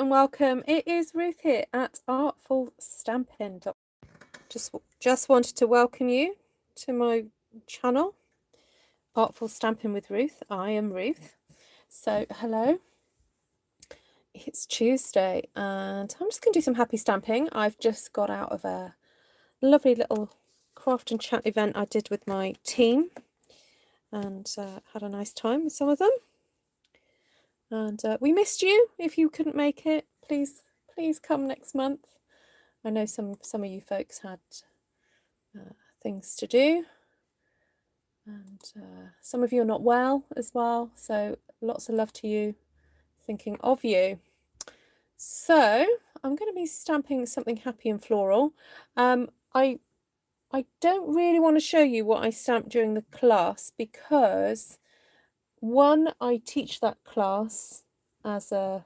and welcome. It is Ruth here at artfulstampin. Just wanted to welcome you to my channel, Artful Stamping with Ruth. I am Ruth. So hello. It's Tuesday and I'm just going to do some happy stamping. I've just got out of a lovely little craft and chat event I did with my team and had a nice time with some of them. And we missed you. If you couldn't make it, please come next month. I know some of you folks had things to do, and some of you are not well as well. So lots of love to you, thinking of you. So I'm going to be stamping something happy and floral. I don't really want to show you what I stamped during the class because one, I teach that class as a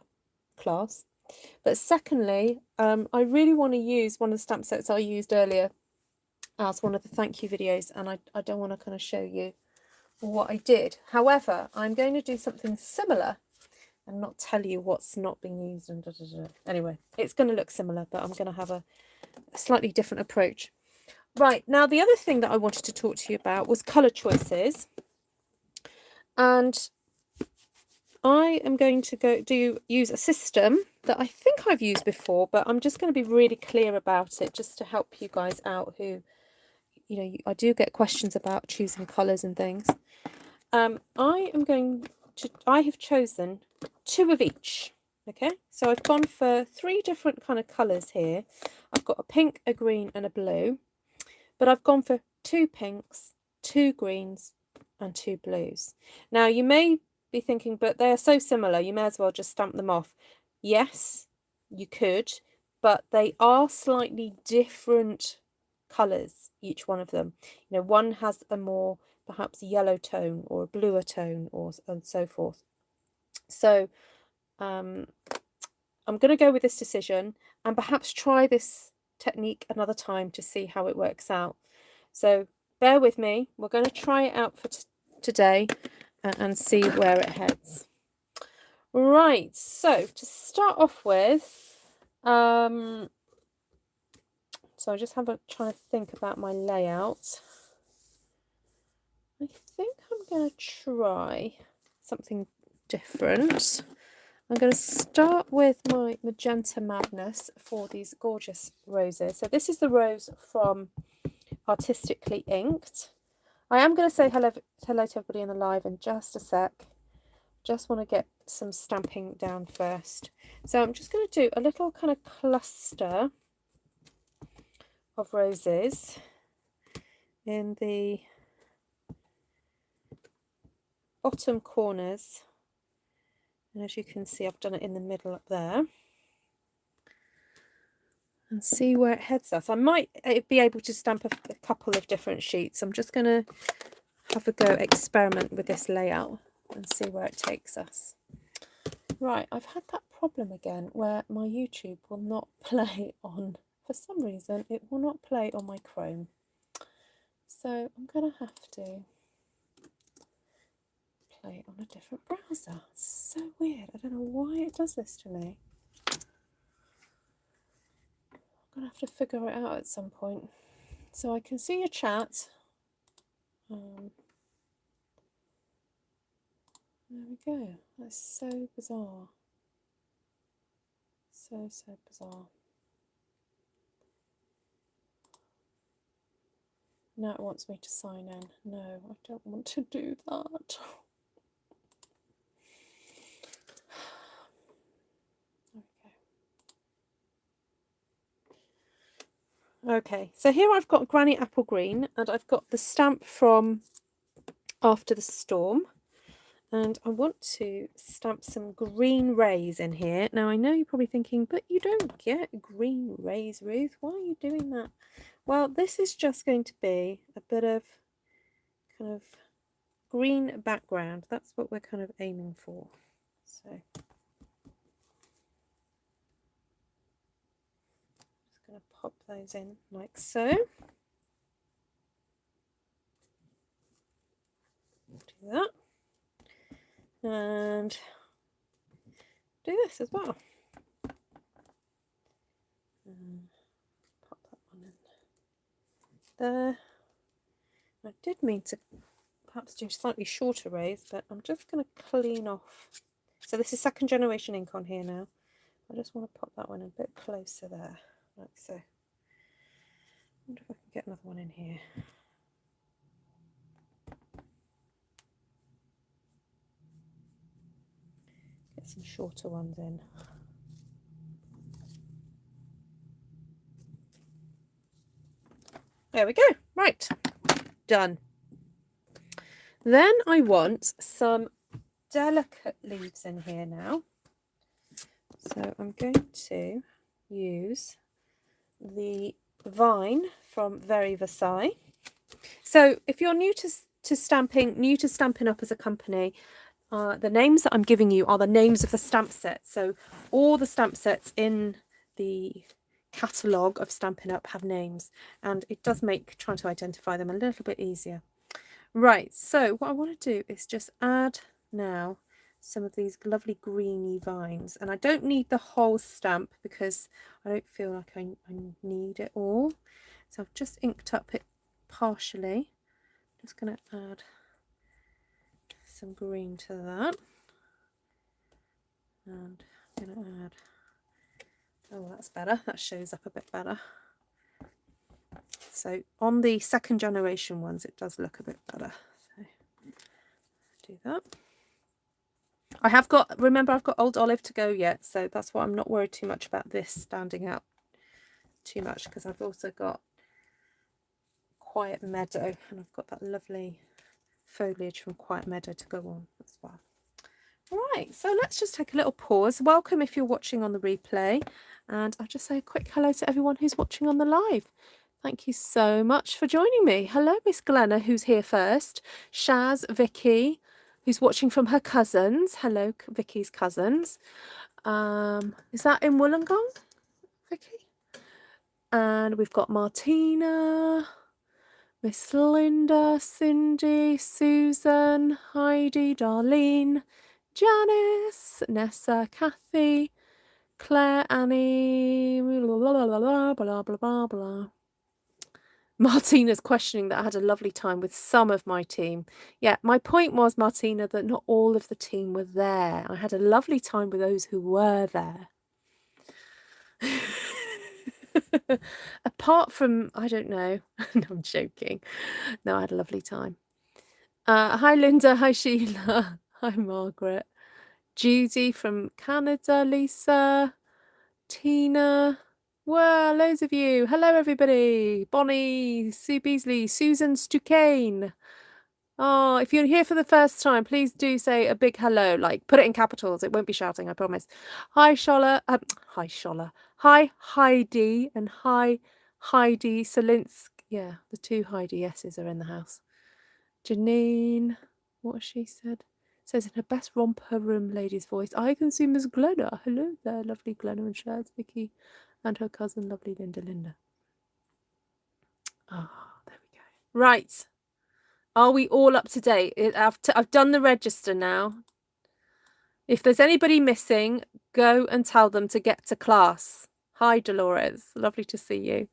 class, but secondly, I really want to use one of the stamp sets I used earlier as one of the thank you videos, and I don't want to kind of show you what I did. However, I'm going to do something similar and not tell you what's not being used and Anyway, it's going to look similar, but I'm going to have a slightly different approach. Right, now the other thing that I wanted to talk to you about was colour choices. And I am going to use a system that I think I've used before, but I'm just going to be really clear about it just to help you guys out who, you know, I do get questions about choosing colours and things. I have chosen 2 of each. Okay, so I've gone for 3 different kind of colours here. I've got a pink, a green and a blue, but I've gone for 2 pinks, 2 greens and 2 blues. Now you may be thinking, but they're so similar, you may as well just stamp them off. Yes, you could, but they are slightly different colours, each one of them. You know, one has a more perhaps yellow tone or a bluer tone, and so forth. So I'm going to go with this decision and perhaps try this technique another time to see how it works out. So bear with me, we're going to try it out for today and see where it heads. Right, so to start off with, so I just trying to think about my layout. I think I'm going to try something different. I'm going to start with my Magenta Madness for these gorgeous roses. So this is the rose from Artistically Inked. I am going to say hello to everybody in the live in just a sec. Just want to get some stamping down first. So I'm just going to do a little kind of cluster of roses in the bottom corners. And as you can see, I've done it in the middle up there. And see where it heads us. I might be able to stamp a couple of different sheets. I'm just going to have a go experiment with this layout and see where it takes us. Right, I've had that problem again where my YouTube will not play on, for some reason, it will not play on my Chrome. So I'm going to have to play on a different browser. It's so weird. I don't know why it does this to me. I'm going to have to figure it out at some point. So I can see your chat. There we go. That's so bizarre. So bizarre. Now it wants me to sign in. No, I don't want to do that. Okay, so here I've got Granny Apple Green and I've got the stamp from After the Storm. And I want to stamp some green rays in here. Now, I know you're probably thinking, but you don't get green rays, Ruth. Why are you doing that? Well, this is just going to be a bit of kind of green background. That's what we're kind of aiming for. So, just going to pop those in like so. Do that. And do this as well. Pop that one in there. I did mean to perhaps do slightly shorter rays, but I'm just going to clean off. So this is second generation ink on here now. I just want to pop that one a bit closer there, like so. I wonder if I can get another one in here. Get some shorter ones in. There we go. Right, done. Then I want some delicate leaves in here now. So I'm going to use the vine from Very Versailles. So if you're new to Stampin' Up as a company, the names that I'm giving you are the names of the stamp sets. So all the stamp sets in the catalogue of Stampin' Up have names, and it does make trying to identify them a little bit easier. Right, so what I want to do is just add now some of these lovely greeny vines, and I don't need the whole stamp because I don't feel like I need it all. So I've just inked up it partially. Just going to add some green to that, and I'm going to add, oh, that's better, that shows up a bit better. So on the second generation ones it does look a bit better, so do that. I have got, remember, I've got Old Olive to go yet, so that's why I'm not worried too much about this standing out too much, because I've also got Quiet Meadow, and I've got that lovely foliage from Quiet Meadow to go on as well. Right, so let's just take a little pause. Welcome if you're watching on the replay, and I'll just say a quick hello to everyone who's watching on the live. Thank you so much for joining me. Hello, Miss Glenna, who's here first. Shaz, Vicky, who's watching from her cousins. Hello, Vicky's cousins. Is that in Wollongong, Vicky? And we've got Martina, Miss Linda, Cindy, Susan, Heidi, Darlene, Janice, Nessa, Kathy, Claire, Annie, blah, blah, blah, blah, blah, blah, blah. Martina's questioning that I had a lovely time with some of my team. Yeah, my point was, Martina, that not all of the team were there. I had a lovely time with those who were there. Apart from, I don't know. No, I'm joking. No, I had a lovely time. Hi, Linda. Hi, Sheila. Hi, Margaret. Judy from Canada. Lisa. Tina. Well, loads of you. Hello, everybody. Bonnie, Sue Beasley, Susan Stucane. Oh, if you're here for the first time, please do say a big hello. Like, put it in capitals. It won't be shouting, I promise. Hi, Shola. Hi, Shola. Hi, Heidi. And hi, Heidi Solinsk. Yeah, the two Heidi S's are in the house. Janine. What has she said? Says in her best romper room lady's voice, I can see Miss Glenna. Hello there, lovely Glenna and Shaz, Vicky, and her cousin, lovely Linda. Ah, there we go. Right. Are we all up to date? I've done the register now. If there's anybody missing, go and tell them to get to class. Hi, Dolores. Lovely to see you.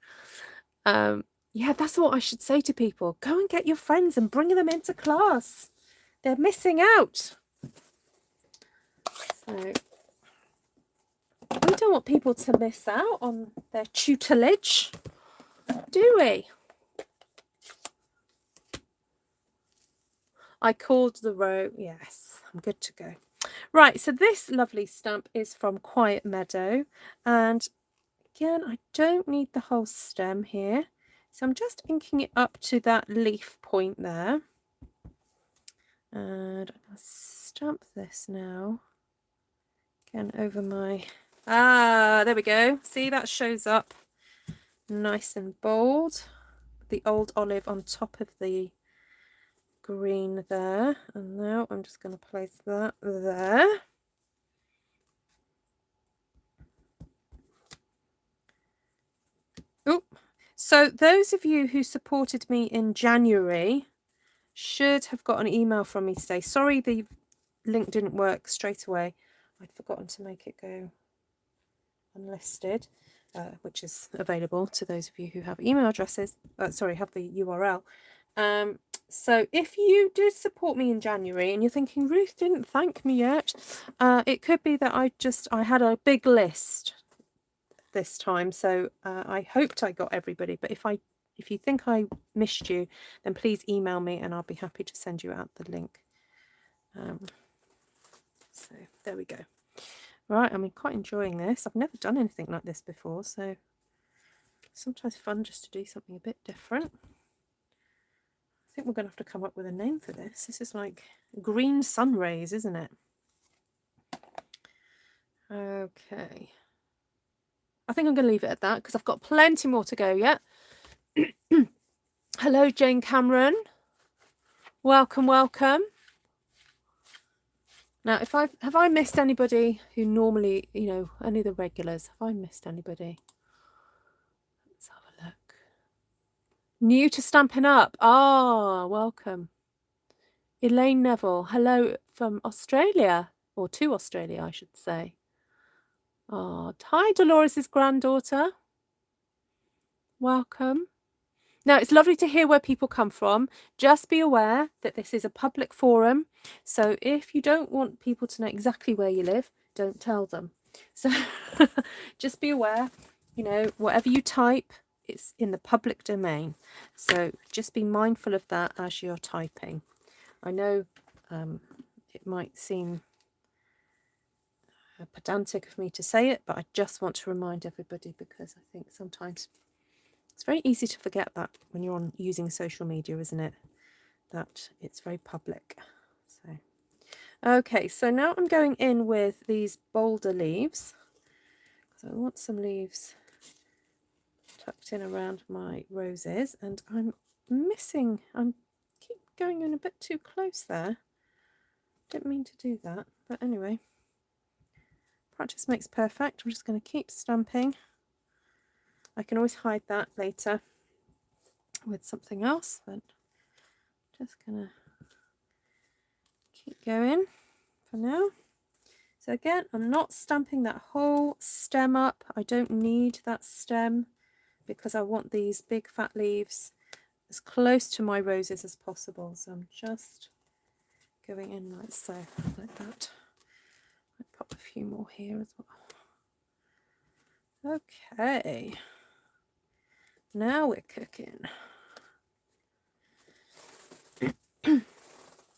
Yeah, that's what I should say to people. Go and get your friends and bring them into class. They're missing out. So we don't want people to miss out on their tutelage, do we? I called the row. Yes, I'm good to go. Right, so this lovely stamp is from Quiet Meadow. And again, I don't need the whole stem here. So I'm just inking it up to that leaf point there. And I'm going to stamp this now. Again, over my... there we go. See, that shows up nice and bold. The Old Olive on top of the green there. And now I'm just going to place that there. Oop. So those of you who supported me in January should have got an email from me today. Sorry, the link didn't work straight away. I'd forgotten to make it go unlisted. which is available to those of you who have email addresses, sorry, have the URL. So if you did support me in January and you're thinking, Ruth didn't thank me yet, it could be that I had a big list this time, so I hoped I got everybody, but if you think I missed you, then please email me and I'll be happy to send you out the link. So there we go. Right, I'm quite enjoying this. I've never done anything like this before, so sometimes fun just to do something a bit different. I think we're going to have to come up with a name for this. This is like green sun rays, isn't it? Okay. I think I'm going to leave it at that because I've got plenty more to go yet. Hello, Jane Cameron. Welcome, welcome. Now, have I missed anybody who normally, you know, any of the regulars? Have I missed anybody? Let's have a look. New to Stampin' Up. Ah, welcome. Elaine Neville. Hello from Australia, or to Australia, I should say. Oh, hi, Dolores' granddaughter. Welcome. Now, it's lovely to hear where people come from. Just be aware that this is a public forum. So if you don't want people to know exactly where you live, don't tell them. So just be aware, you know, whatever you type, it's in the public domain. So just be mindful of that as you're typing. I know it might seem pedantic of me to say it, but I just want to remind everybody because I think sometimes it's very easy to forget that when you're using social media, isn't it? That it's very public. So, okay, so now I'm going in with these bolder leaves. So I want some leaves tucked in around my roses, and I'm keep going in a bit too close there. Didn't mean to do that, but anyway, practice makes perfect. I'm just going to keep stamping. I can always hide that later with something else, but just gonna keep going for now. So again, I'm not stamping that whole stem up. I don't need that stem because I want these big fat leaves as close to my roses as possible. So I'm just going in like so, like that. I'll pop a few more here as well. Okay. Now we're cooking.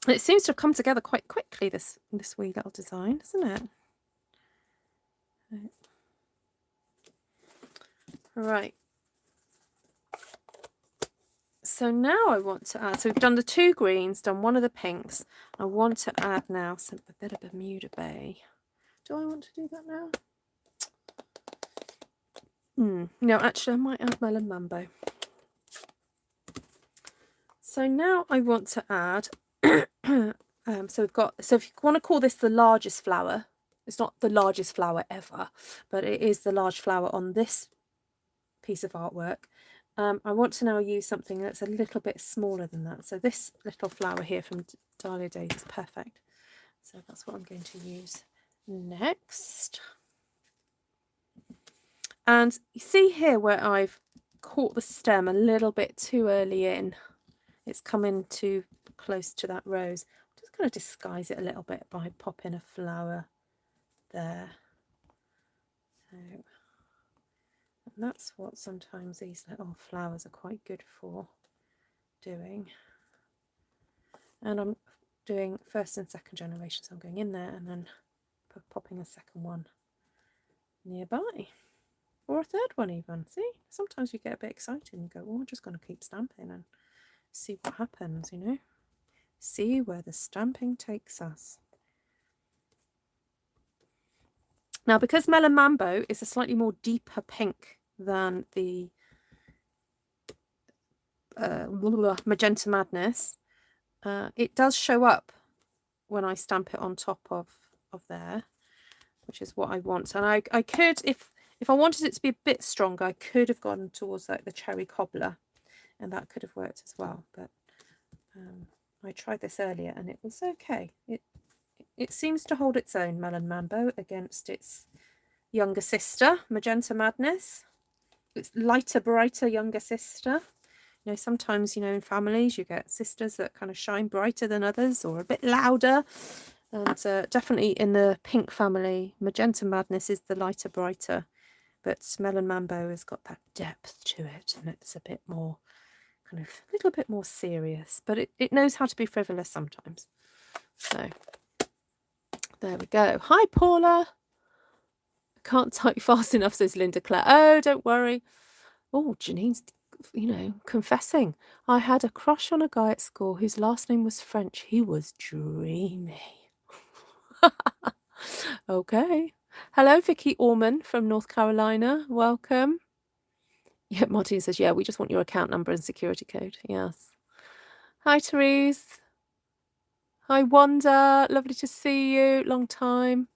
It seems to have come together quite quickly, this wee little design, doesn't it? Right. So now I want to add, so we've done the 2 greens, done one of the pinks. I want to add now a bit of Bermuda Bay. Do I want to do that now? No, actually I might add Melon Mambo. So now I want to add, so if you want to call this the largest flower, it's not the largest flower ever, but it is the large flower on this piece of artwork. I want to now use something that's a little bit smaller than that. So this little flower here from Dahlia Days is perfect. So that's what I'm going to use next. And you see here where I've caught the stem a little bit too early in. It's coming too close to that rose. I'm just going to disguise it a little bit by popping a flower there. So, and that's what sometimes these little flowers are quite good for doing. And I'm doing 1st and 2nd generation, so I'm going in there and then popping a 2nd one nearby. Or a 3rd one even. See, sometimes you get a bit excited and you go, well, I'm just going to keep stamping and see what happens, you know. See where the stamping takes us. Now, because Melon Mambo is a slightly more deeper pink than the Magenta Madness, it does show up when I stamp it on top of there, which is what I want. And I could, if I wanted it to be a bit stronger, I could have gone towards like the Cherry Cobbler, and that could have worked as well. But I tried this earlier and it was okay. It seems to hold its own, Melon Mambo, against its, younger sister, Magenta Madness. It's lighter, brighter younger sister. You know, sometimes, you know, in families you get sisters that kind of shine brighter than others or a bit louder. And definitely in the pink family, Magenta Madness is the lighter, brighter. But Melon Mambo has got that depth to it, and it's a bit more, kind of, a little bit more serious. But it knows how to be frivolous sometimes. So, there we go. Hi, Paula. I can't type fast enough, says Linda Claire. Oh, don't worry. Oh, Janine's, you know, confessing. I had a crush on a guy at school whose last name was French. He was dreamy. Okay. Hello, Vicky Orman from North Carolina. Welcome. Yeah, Martin says, yeah, we just want your account number and security code. Yes. Hi, Therese. Hi, Wanda. Lovely to see you. Long time.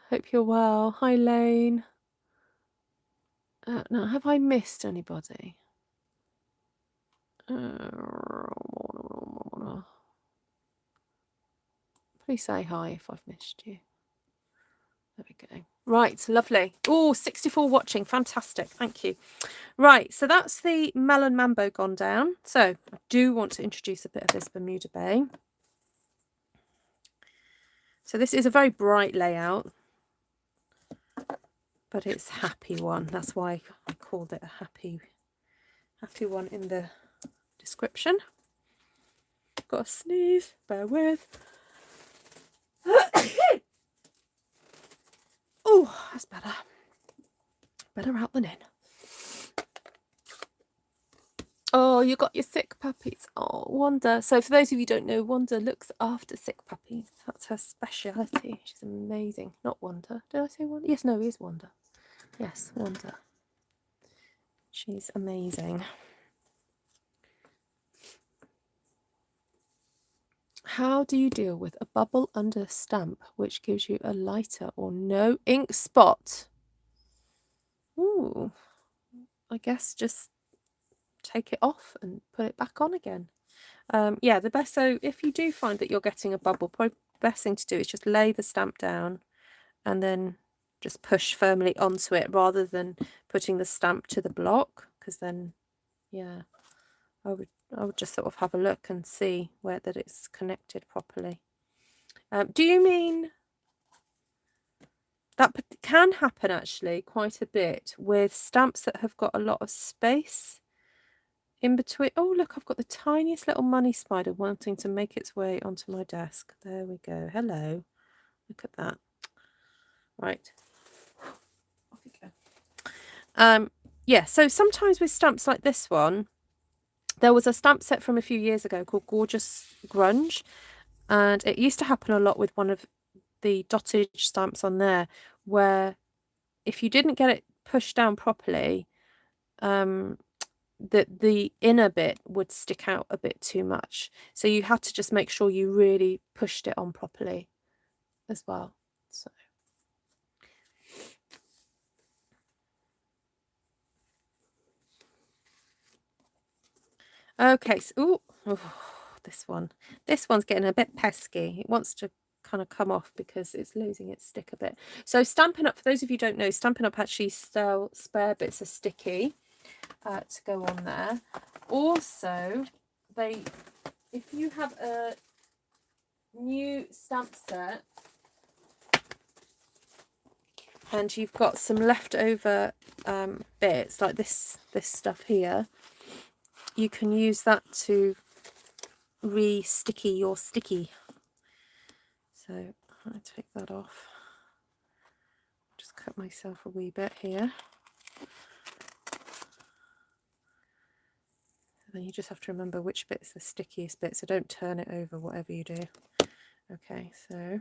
Hope you're well. Hi, Lane. Now, have I missed anybody? Please say hi if I've missed you. There we go. Right, lovely. Oh, 64 watching. Fantastic. Thank you. Right, so that's the Melon Mambo gone down. So I do want to introduce a bit of this Bermuda Bay. So this is a very bright layout, but it's a happy one. That's why I called it a happy one in the description. Got a sneeze, bear with. Oh, that's better. Better out than in. Oh, you got your sick puppies. Oh, Wanda. So for those of you who don't know, Wanda looks after sick puppies. That's her speciality. She's amazing. Not Wanda. Did I say Wanda? Yes, no, it is Wanda. Yes, Wanda. She's amazing. How do you deal with a bubble under stamp which gives you a lighter or no ink spot? Ooh, I guess just take it off and put it back on again. Yeah, the best, so if you do find that you're getting a bubble, probably the best thing to do is just lay the stamp down and then just push firmly onto it rather than putting the stamp to the block, because then, yeah, I would just sort of have a look and see that it's connected properly. Do you mean that can happen actually quite a bit with stamps that have got a lot of space in between? Oh, look, I've got the tiniest little money spider wanting to make its way onto my desk. There we go. Hello. Look at that. Right. Off you go. Yeah, so sometimes with stamps like this one, there was a stamp set from a few years ago called Gorgeous Grunge, and it used to happen a lot with one of the dotted stamps on there, where if you didn't get it pushed down properly, the inner bit would stick out a bit too much. So you had to just make sure you really pushed it on properly as well. So okay, so this one's getting a bit pesky. It wants to kind of come off because it's losing its stick a bit. So Stampin' Up, for those of you who don't know, Stampin' Up actually sell spare bits of sticky to go on there. Also, if you have a new stamp set and you've got some leftover bits like this stuff here, you can use that to re-sticky your sticky. So I take that off. Just cut myself a wee bit here. And then you just have to remember which bit's the stickiest bit, so don't turn it over whatever you do. Okay, so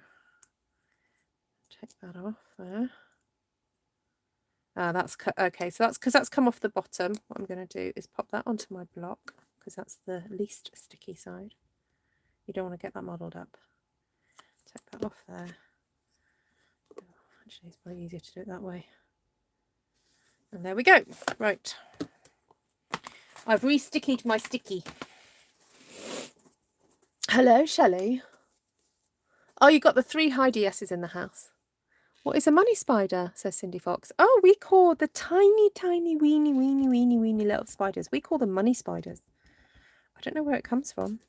take that off there. That's cut. Okay, so that's because that's come off the bottom. What I'm going to do is pop that onto my block because that's the least sticky side. You don't want to get that modelled up. Take that off there. Actually, it's probably easier to do it that way. And there we go. Right. I've re-stickied my sticky. Hello, Shelley. Oh, you got the 3 high DS's in the house. What is a money spider? Says Cindy Fox. Oh, we call the tiny, tiny, weeny little spiders. We call them money spiders. I don't know where it comes from.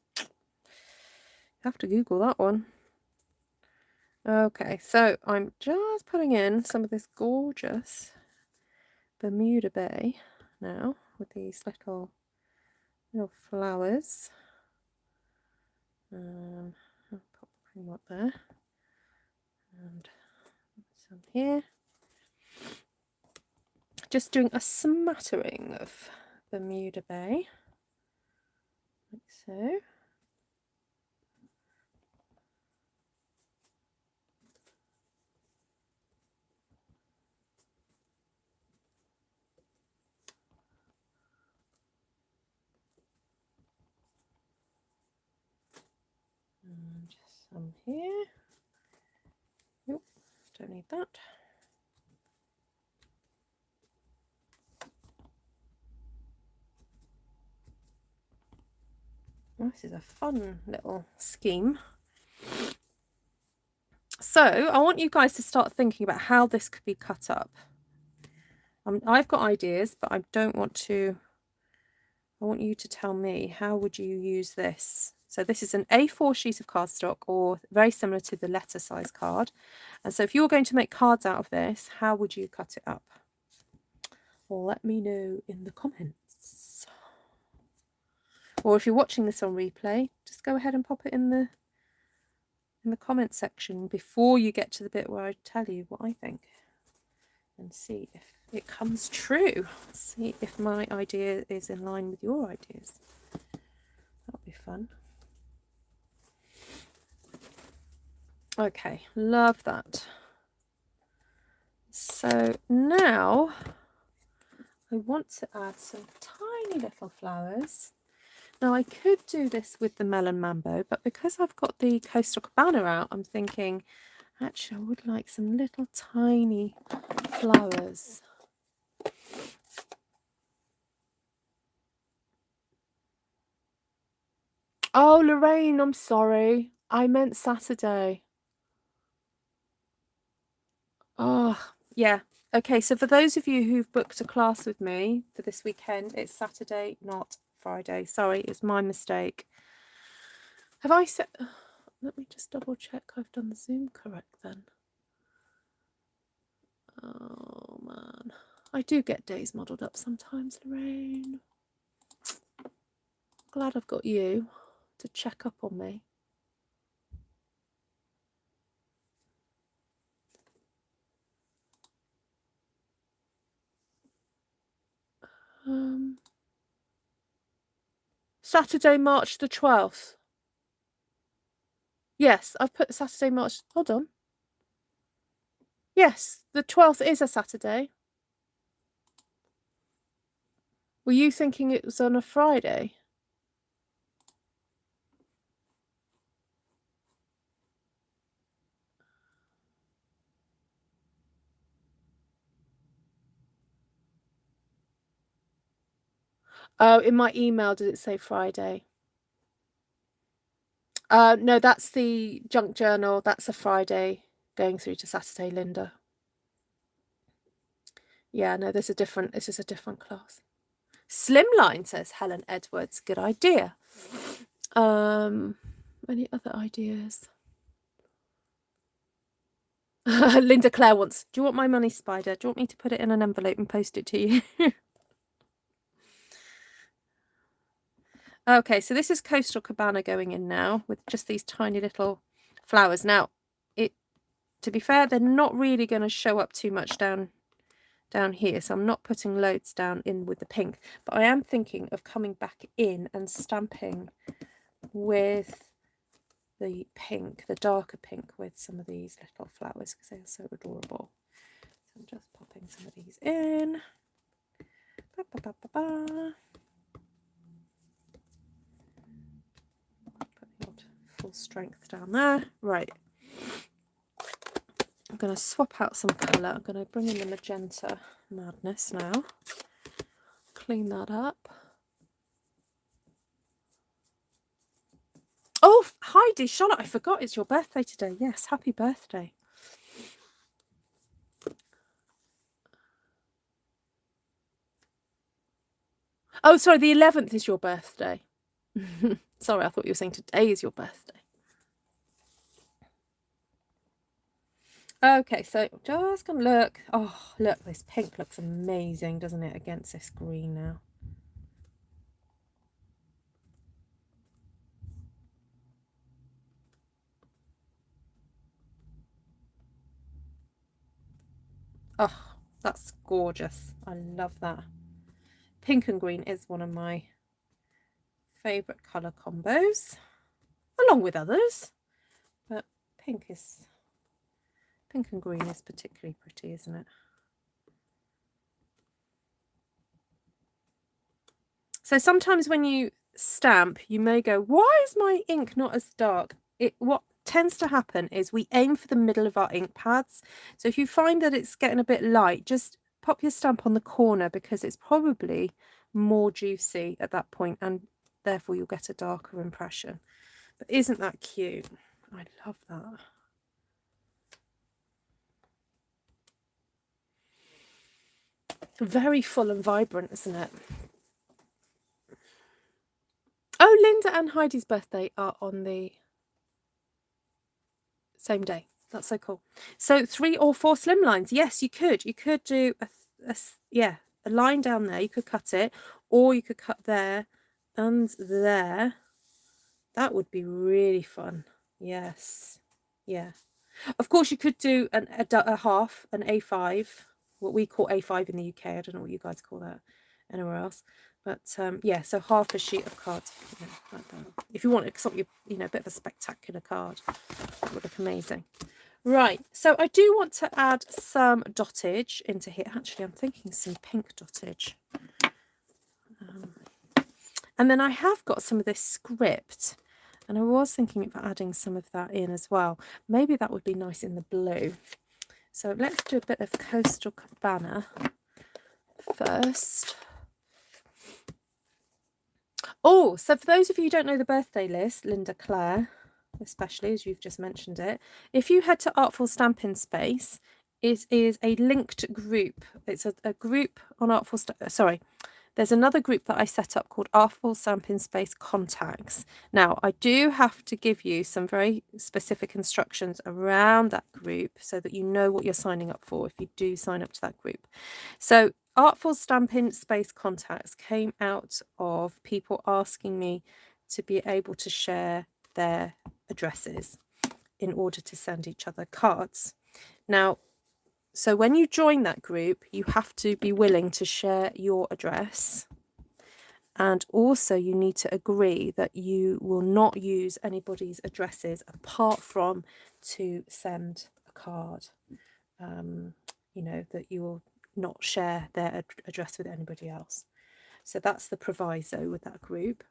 Have to Google that one. Okay, so I'm just putting in some of this gorgeous Bermuda Bay now with these little flowers. I'll put one up there and some here. Just doing a smattering of Bermuda Bay, like so. And just some here. Nope, don't need that. This is a fun little scheme. So I want you guys to start thinking about how this could be cut up. I've got ideas, but I don't want to. I want you to tell me, how would you use this? So this is an A4 sheet of cardstock, or very similar to the letter size card. And so if you're going to make cards out of this, how would you cut it up? Let me know in the comments. Or if you're watching this on replay, just go ahead and pop it in the comment section before you get to the bit where I tell you what I think, and see if it comes true. See if my idea is in line with your ideas. That'll be fun. Okay, love that. So now I want to add some tiny little flowers. Now I could do this with the Melon Mambo, but because I've got the Coastal Cabana out, I'm thinking, actually I would like some little tiny flowers. Oh, Lorraine, I'm sorry. I meant Saturday. Oh, yeah. Okay, so for those of you who've booked a class with me for this weekend, it's Saturday, not Friday. Sorry, it's my mistake. Have I set... Let me just double check I've done the Zoom correct then. Oh, man. I do get days muddled up sometimes, Lorraine. Glad I've got you to check up on me. Saturday, March the 12th. Yes, I've put Saturday, March... Hold on. Yes, the 12th is a Saturday. Were you thinking it was on a Friday? Oh, in my email, did it say Friday? No, that's the junk journal. That's a Friday going through to Saturday, Linda. Yeah, no, this is a different class. Slimline, says Helen Edwards. Good idea. Any other ideas? Linda Claire wants, do you want my money spider? Do you want me to put it in an envelope and post it to you? Okay, so this is Coastal Cabana going in now with just these tiny little flowers. Now, to be fair, they're not really going to show up too much down here, so I'm not putting loads down in with the pink, but I am thinking of coming back in and stamping with the pink, the darker pink, with some of these little flowers because they are so adorable. So I'm just popping some of these in. Ba, ba, ba, ba, ba. Put full strength down there. Right. I'm going to swap out some colour. I'm going to bring in the Magenta Madness now. Clean that up. Oh, Heidi, Charlotte, I forgot it's your birthday today. Yes, happy birthday. Oh, sorry, the 11th is your birthday. Sorry, I thought you were saying today is your birthday. Okay, so just gonna look. Oh, look, this pink looks amazing, doesn't it, against this green now? Oh, that's gorgeous. I love that. Pink and green is one of my favourite colour combos, along with others. But pink and green is particularly pretty, isn't it? So sometimes when you stamp, you may go, why is my ink not as dark? What tends to happen is we aim for the middle of our ink pads. So if you find that it's getting a bit light, just pop your stamp on the corner, because it's probably more juicy at that point, and therefore you'll get a darker impression. But isn't that cute? I love that. Very full and vibrant, isn't it? Oh, Linda and Heidi's birthday are on the same day. That's so cool. So 3 or 4 slim lines. Yes, you could. You could do a line down there. You could cut it, or you could cut there and there. That would be really fun. Yes. Yeah. Of course, you could do a half, an A5, what we call A5 in the UK. I don't know what you guys call that anywhere else. But yeah, so half a sheet of cards, like that. If you want something, a bit of a spectacular card, that would look amazing. Right, so I do want to add some dottage into here. Actually, I'm thinking some pink dottage. And then I have got some of this script, and I was thinking of adding some of that in as well. Maybe that would be nice in the blue. So let's do a bit of Coastal Cabana first. Oh, so for those of you who don't know the birthday list, Linda Claire, especially as you've just mentioned it, if you head to Artful Stampin Space, it is a linked group. It's a group on Artful sorry. There's another group that I set up called Artful Stampin Space Contacts. Now, I do have to give you some very specific instructions around that group so that you know what you're signing up for if you do sign up to that group. So Artful Stampin Space Contacts came out of people asking me to be able to share their addresses in order to send each other cards. Now, so when you join that group, you have to be willing to share your address, and also you need to agree that you will not use anybody's addresses apart from to send a card. That you will not share their address with anybody else. So that's the proviso with that group.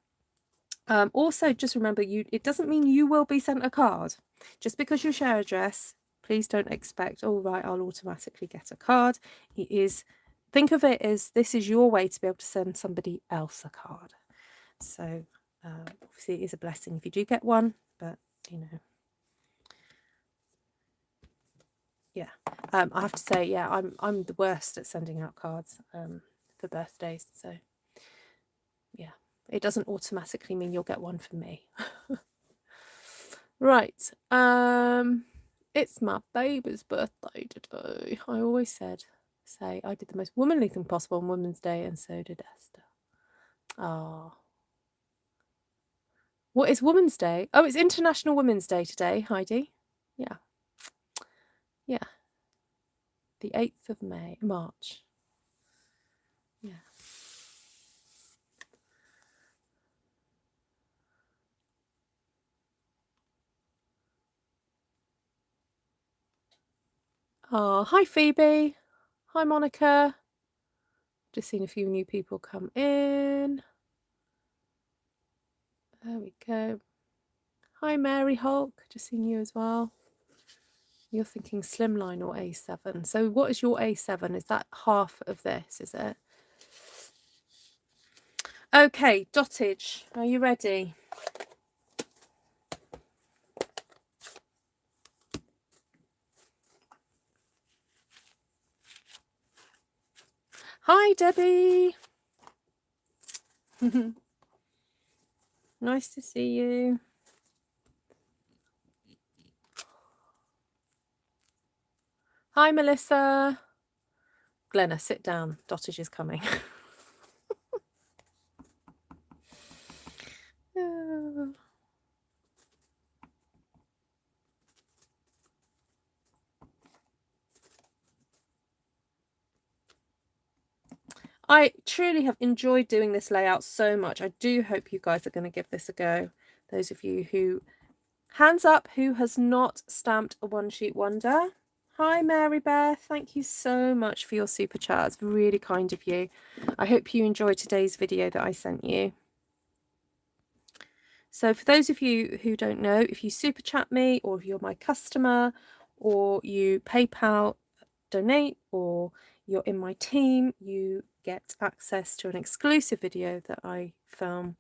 Also, just remember, it doesn't mean you will be sent a card. Just because you share address, please don't expect, oh, right, I'll automatically get a card. Think of it as this is your way to be able to send somebody else a card. So obviously it is a blessing if you do get one, but yeah. I have to say, yeah, I'm the worst at sending out cards for birthdays. So yeah, it doesn't automatically mean you'll get one from me. Right. It's my baby's birthday today. I always say I did the most womanly thing possible on Women's Day, and so did Esther. Ah. What is Women's Day? Oh, it's International Women's Day today, Heidi. Yeah. Yeah. The 8th of March. Yeah. Oh, hi Phoebe. Hi Monica. Just seen a few new people come in. There we go. Hi Mary Hulk. Just seen you as well. You're thinking slimline or A7. So what is your A7? Is that half of this, is it? Okay, dottage. Are you ready? Hi, Debbie. Nice to see you. Hi, Melissa. Glenna, sit down. Dottage is coming. I truly have enjoyed doing this layout so much. I do hope you guys are going to give this a go. Those of you who, hands up, who has not stamped a one sheet wonder. Hi, Mary Beth. Thank you so much for your super chat. It's really kind of you. I hope you enjoyed today's video that I sent you. So for those of you who don't know, if you super chat me, or if you're my customer, or you PayPal donate, or you're in my team, you get access to an exclusive video that I film.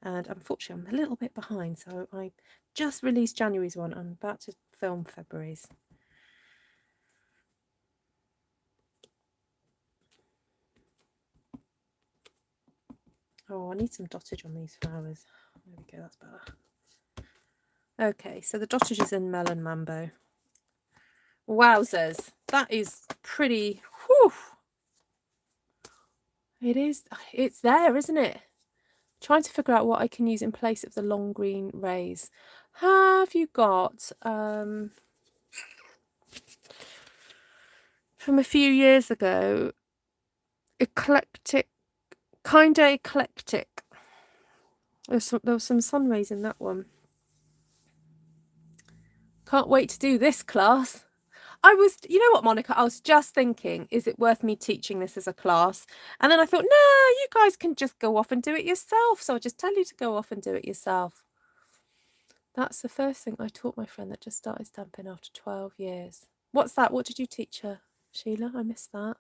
And unfortunately, I'm a little bit behind, so I just released January's one. I'm about to film February's. Oh, I need some dottage on these flowers. There we go, that's better. Okay, so the dottage is in Melon Mambo. Wowzers, that is pretty. Whew. It is. It's there, isn't it? Trying to figure out what I can use in place of the long green rays. Have you got from a few years ago, eclectic, kinda eclectic. There was some sun rays in that one. Can't wait to do this class. You know what, Monica, I was just thinking, is it worth me teaching this as a class? And then I thought, no, you guys can just go off and do it yourself. So I'll just tell you to go off and do it yourself. That's the first thing I taught my friend that just started stamping after 12 years. What's that? What did you teach her, Sheila? I missed that.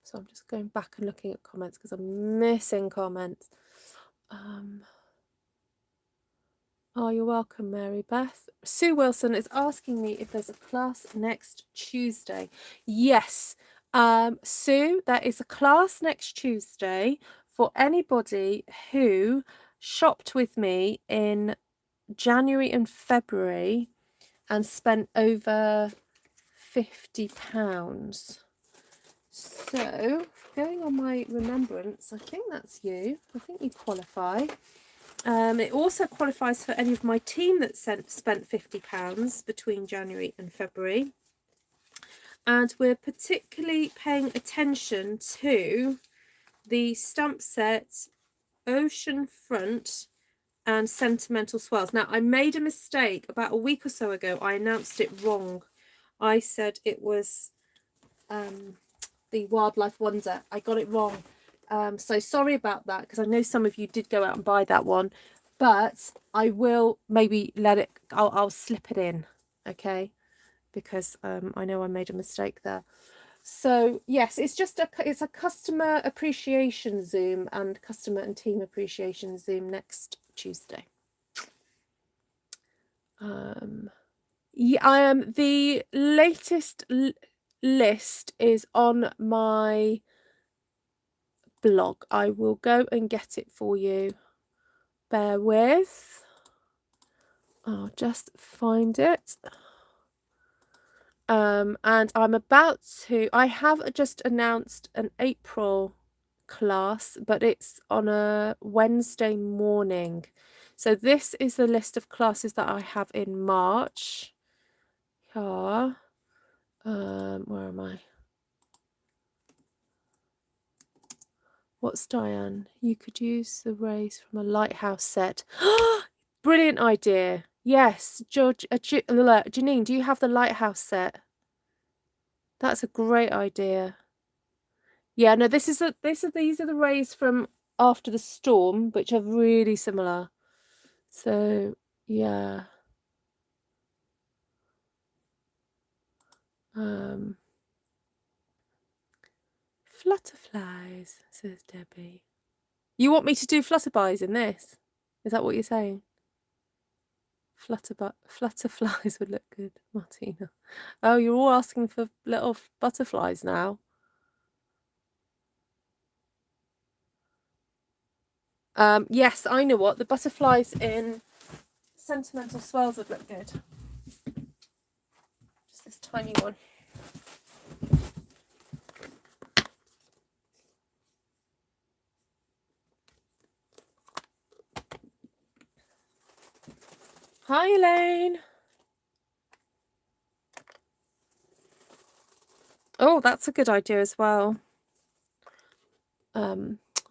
So I'm just going back and looking at comments because I'm missing comments. Oh, you're welcome, Mary Beth. Sue Wilson is asking me if there's a class next Tuesday. Yes, Sue, there is a class next Tuesday for anybody who shopped with me in January and February and spent over £50. So, going on my remembrance, I think that's you. I think you qualify. It also qualifies for any of my team that spent £50 between January and February. And we're particularly paying attention to the stamp set Ocean Front and Sentimental Swirls. Now, I made a mistake about a week or so ago. I announced it wrong. I said it was the Wildlife Wonder. I got it wrong. So sorry about that, because I know some of you did go out and buy that one, but I will maybe I'll slip it in, okay, because I know I made a mistake there. So yes, it's a customer appreciation Zoom and customer and team appreciation Zoom next Tuesday. Yeah, the latest list is on my blog. I will go and get it for you. Bear with. I'll just find it. And I'm about to. I have just announced an April class, but it's on a Wednesday morning. So this is the list of classes that I have in March. Yeah. Where am I? What's Diane? You could use the rays from a lighthouse set. Brilliant idea. Yes, George. Janine, do you have the lighthouse set? That's a great idea. Yeah, no, these are the rays from After the Storm, which are really similar. So yeah. Flutterflies, says Debbie. You want me to do flutterflies in this? Is that what you're saying? Flutterflies would look good, Martina. Oh, you're all asking for little butterflies now. Yes, I know what. The butterflies in Sentimental Swirls would look good. Just this tiny one. Hi, Elaine. Oh, that's a good idea as well.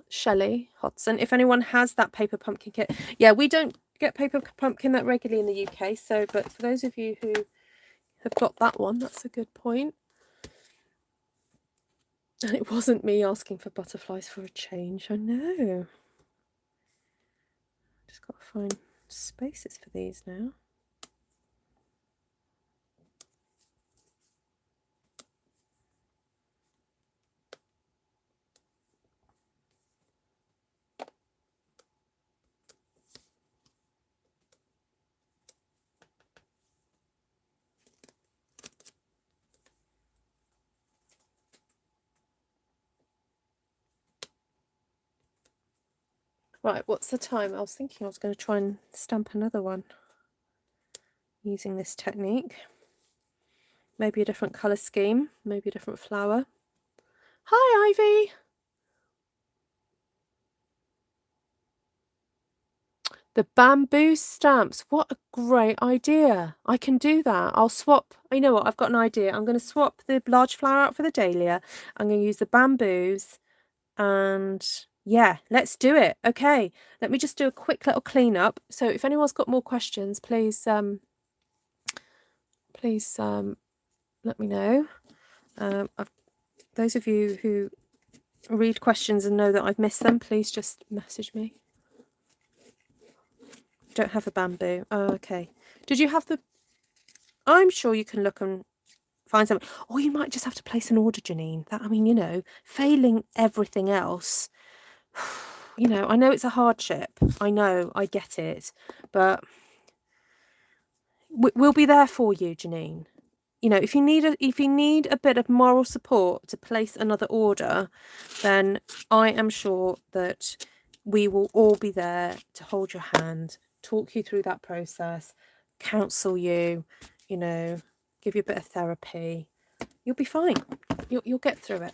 Shelley Hodson, if anyone has that paper pumpkin kit. Yeah, we don't get paper pumpkin that regularly in the UK, so but for those of you who have got that one, that's a good point. And it wasn't me asking for butterflies for a change, I know. Just got to find spaces for these now. Right, what's the time? I was thinking I was going to try and stamp another one using this technique. Maybe a different colour scheme, maybe a different flower. Hi, Ivy! The bamboo stamps, what a great idea. I can do that. I'll swap, you know what, I've got an idea. I'm going to swap the large flower out for the dahlia. I'm going to use the bamboos and yeah, let's do it. Okay, let me just do a quick little clean up. So if anyone's got more questions, please let me know. Those of you who read questions and know that I've missed them, please just message me. Don't have a bamboo. Oh, okay. Did you have the... I'm sure you can look and find something. Or you might just have to place an order, Janine. That, I mean, you know, failing everything else, you know, I know it's a hardship. I know, I get it. But we'll be there for you, Janine. You know, if you need a bit of moral support to place another order, then I am sure that we will all be there to hold your hand, talk you through that process, counsel you, you know, give you a bit of therapy. You'll be fine. You'll get through it.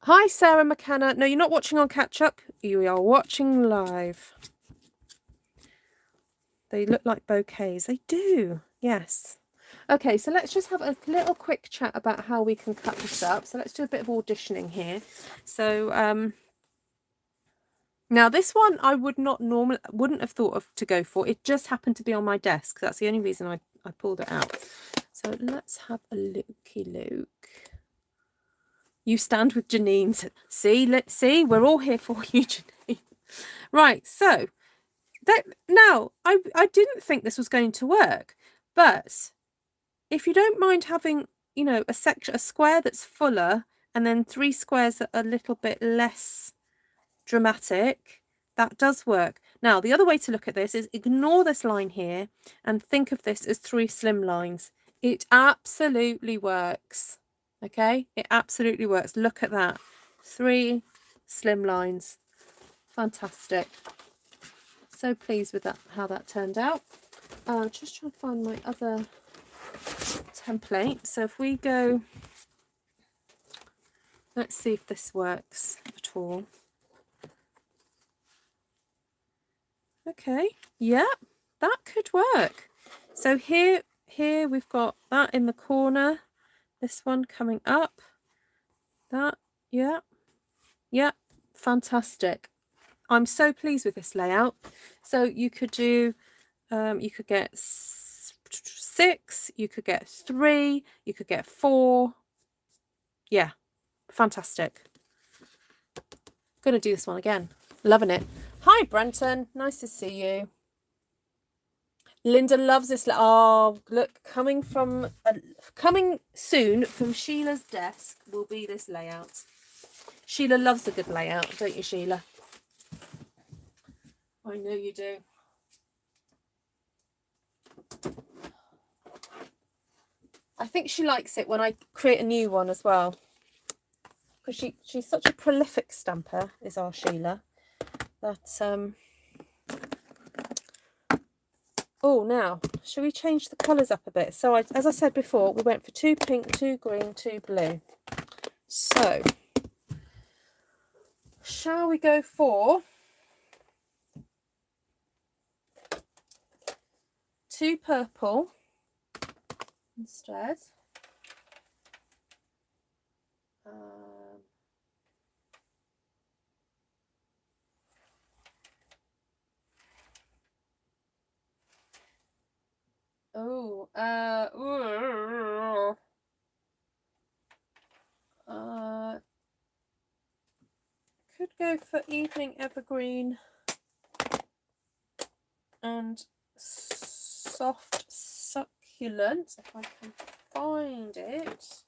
Hi, Sarah McKenna. No, you're not watching on catch up. You are watching live. They look like bouquets. They do. Yes. Okay, so let's just have a little quick chat about how we can cut this up. So let's do a bit of auditioning here. So now this one I wouldn't have thought of to go for. It just happened to be on my desk. That's the only reason I pulled it out. So let's have a looky look. You stand with Janine. See, let's see, we're all here for you, Janine. Right, so that now I didn't think this was going to work, but if you don't mind having, you know, a square that's fuller and then 3 squares that are a little bit less dramatic, that does work. Now, the other way to look at this is ignore this line here and think of this as 3 slim lines. It absolutely works. Okay, it absolutely works. Look at that. 3 slim lines. Fantastic. So pleased with that, how that turned out. Just trying to find my other template. So if we go, let's see if this works at all. Okay, yeah, that could work. So here we've got that in the corner, this one coming up, that, yeah, fantastic. I'm so pleased with this layout. So you could do, you could get 6, you could get 3, you could get 4. Yeah, fantastic. Gonna do this one again. Loving it. Hi, Brenton. Nice to see you. Linda loves this. Oh, look, coming soon from Sheila's desk will be this layout. Sheila loves a good layout, don't you, Sheila? I know you do. I think she likes it when I create a new one as well, because she's such a prolific stamper, is our Sheila, that oh, now should we change the colours up a bit? So as I said before, we went for 2 pink, 2 green, 2 blue. So shall we go for 2 purple instead? Could go for evening evergreen and soft succulent if I can find it.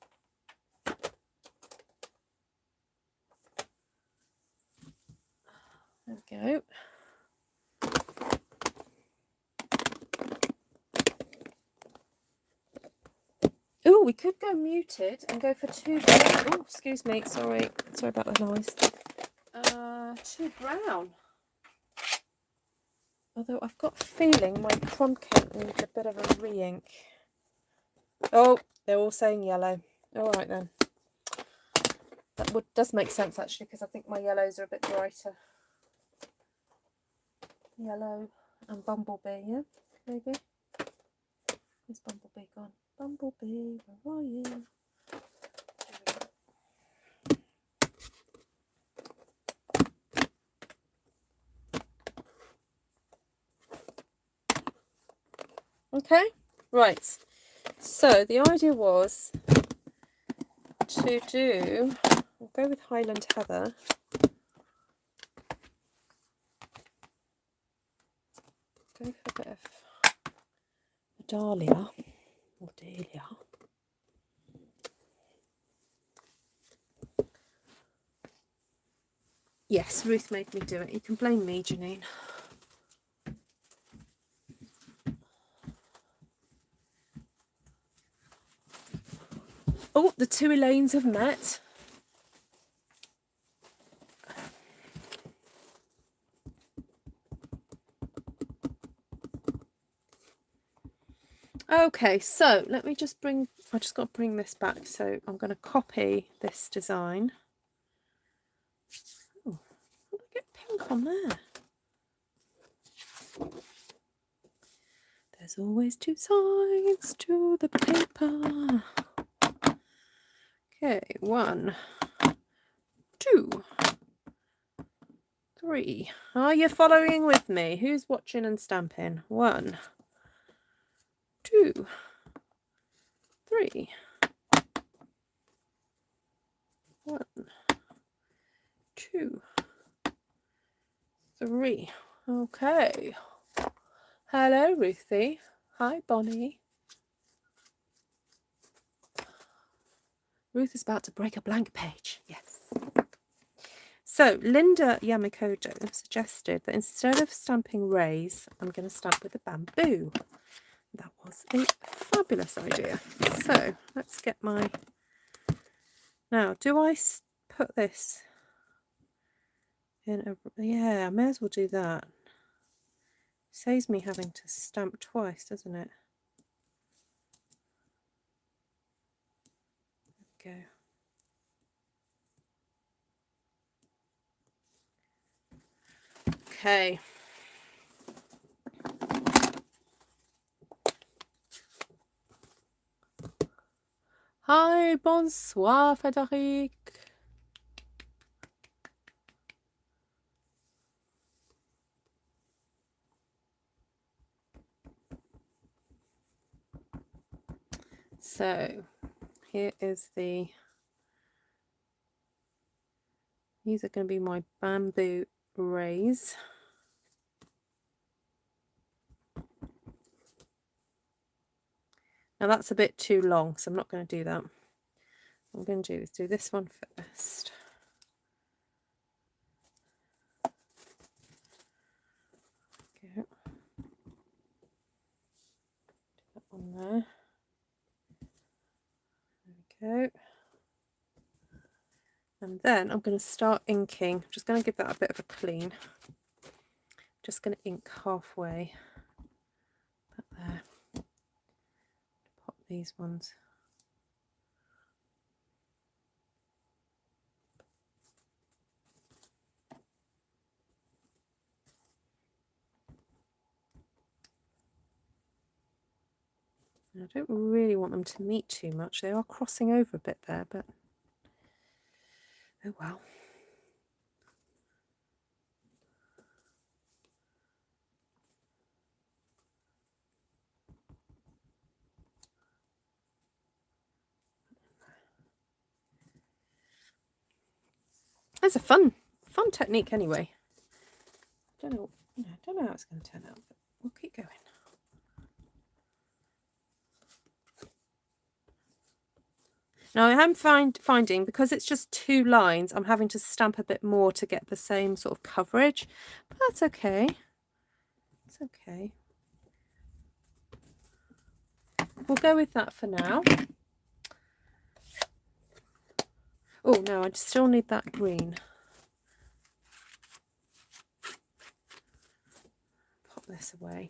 There we go. Oh, we could go muted and go for 2. Oh, excuse me. Sorry about the noise. 2 brown. Although I've got a feeling my crumb cake needs a bit of a re-ink. Oh, they're all saying yellow. All right then. That does make sense actually, because I think my yellows are a bit brighter. Yellow and Bumblebee, yeah, maybe. Where's Bumblebee gone? Bumblebee, where are you? Okay, right. So the idea was to do, we'll go with Highland Heather. Go for a bit of Dahlia or Dahlia. Yes, Ruth made me do it. You can blame me, Janine. Oh, the 2 Elaines have met. Okay, so let me just I just got to bring this back. So I'm going to copy this design. Oh, how did I get pink on there? There's always 2 sides to the paper. Okay, 1, 2, 3. Are you following with me? Who's watching and stamping? 1, 2, 3. 1, 2, 3. Okay. Hello, Ruthie. Hi, Bonnie. Ruth is about to break a blank page. Yes. So Linda Yamakoto suggested that instead of stamping rays, I'm going to stamp with a bamboo. That was a fabulous idea. So let's get my... Now, do I put this in a... Yeah, I may as well do that. Saves me having to stamp twice, doesn't it? There we go. Okay. Hi, bonsoir, Frédéric. So here is these are going to be my bamboo rays. Now that's a bit too long, so I'm not going to do that. What I'm going to do is do this one first. And then I'm going to start inking. I'm just going to give that a bit of a clean. Just going to ink halfway. About there. Pop these ones. I don't really want them to meet too much. They are crossing over a bit there, but oh well. It's a fun technique anyway. I don't know how it's going to turn out, but we'll keep going. Now I am finding, because it's just 2 lines, I'm having to stamp a bit more to get the same sort of coverage, but that's okay. It's okay. We'll go with that for now. Oh no, I still need that green. Pop this away,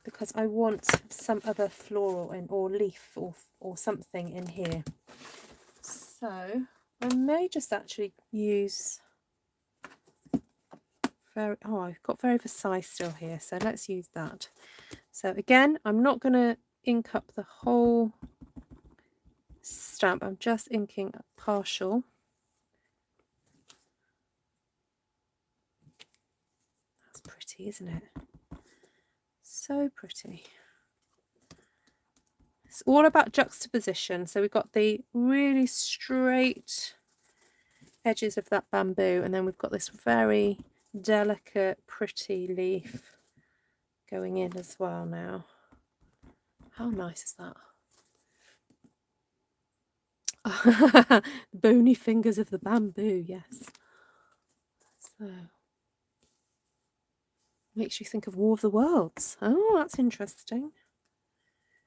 because I want some other floral in, or leaf or something in here. So I may just actually use I've got Very Versailles still here, so let's use that. So again, I'm not going to ink up the whole stamp, I'm just inking a partial. That's pretty, isn't it? So pretty. It's all about juxtaposition. So we've got the really straight edges of that bamboo, and then we've got this very delicate, pretty leaf going in as well now. How nice is that? The bony fingers of the bamboo, yes. So makes you think of War of the Worlds. Oh, that's interesting.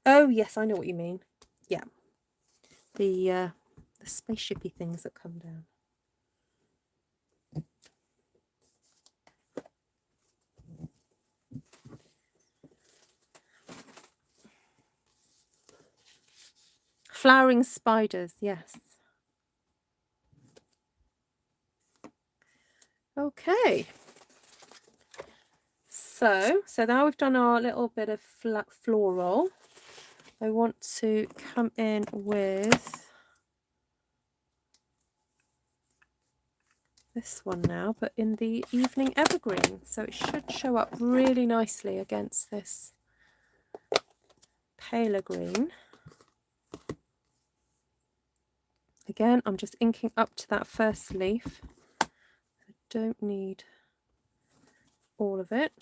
Oh yes, I know what you mean. Yeah, the spaceshipy things that come down. Flowering spiders, yes. Okay. So now we've done our little bit of floral. I want to come in with this one now, but in the Evening Evergreen. So it should show up really nicely against this paler green. Again, I'm just inking up to that first leaf. I don't need all of it.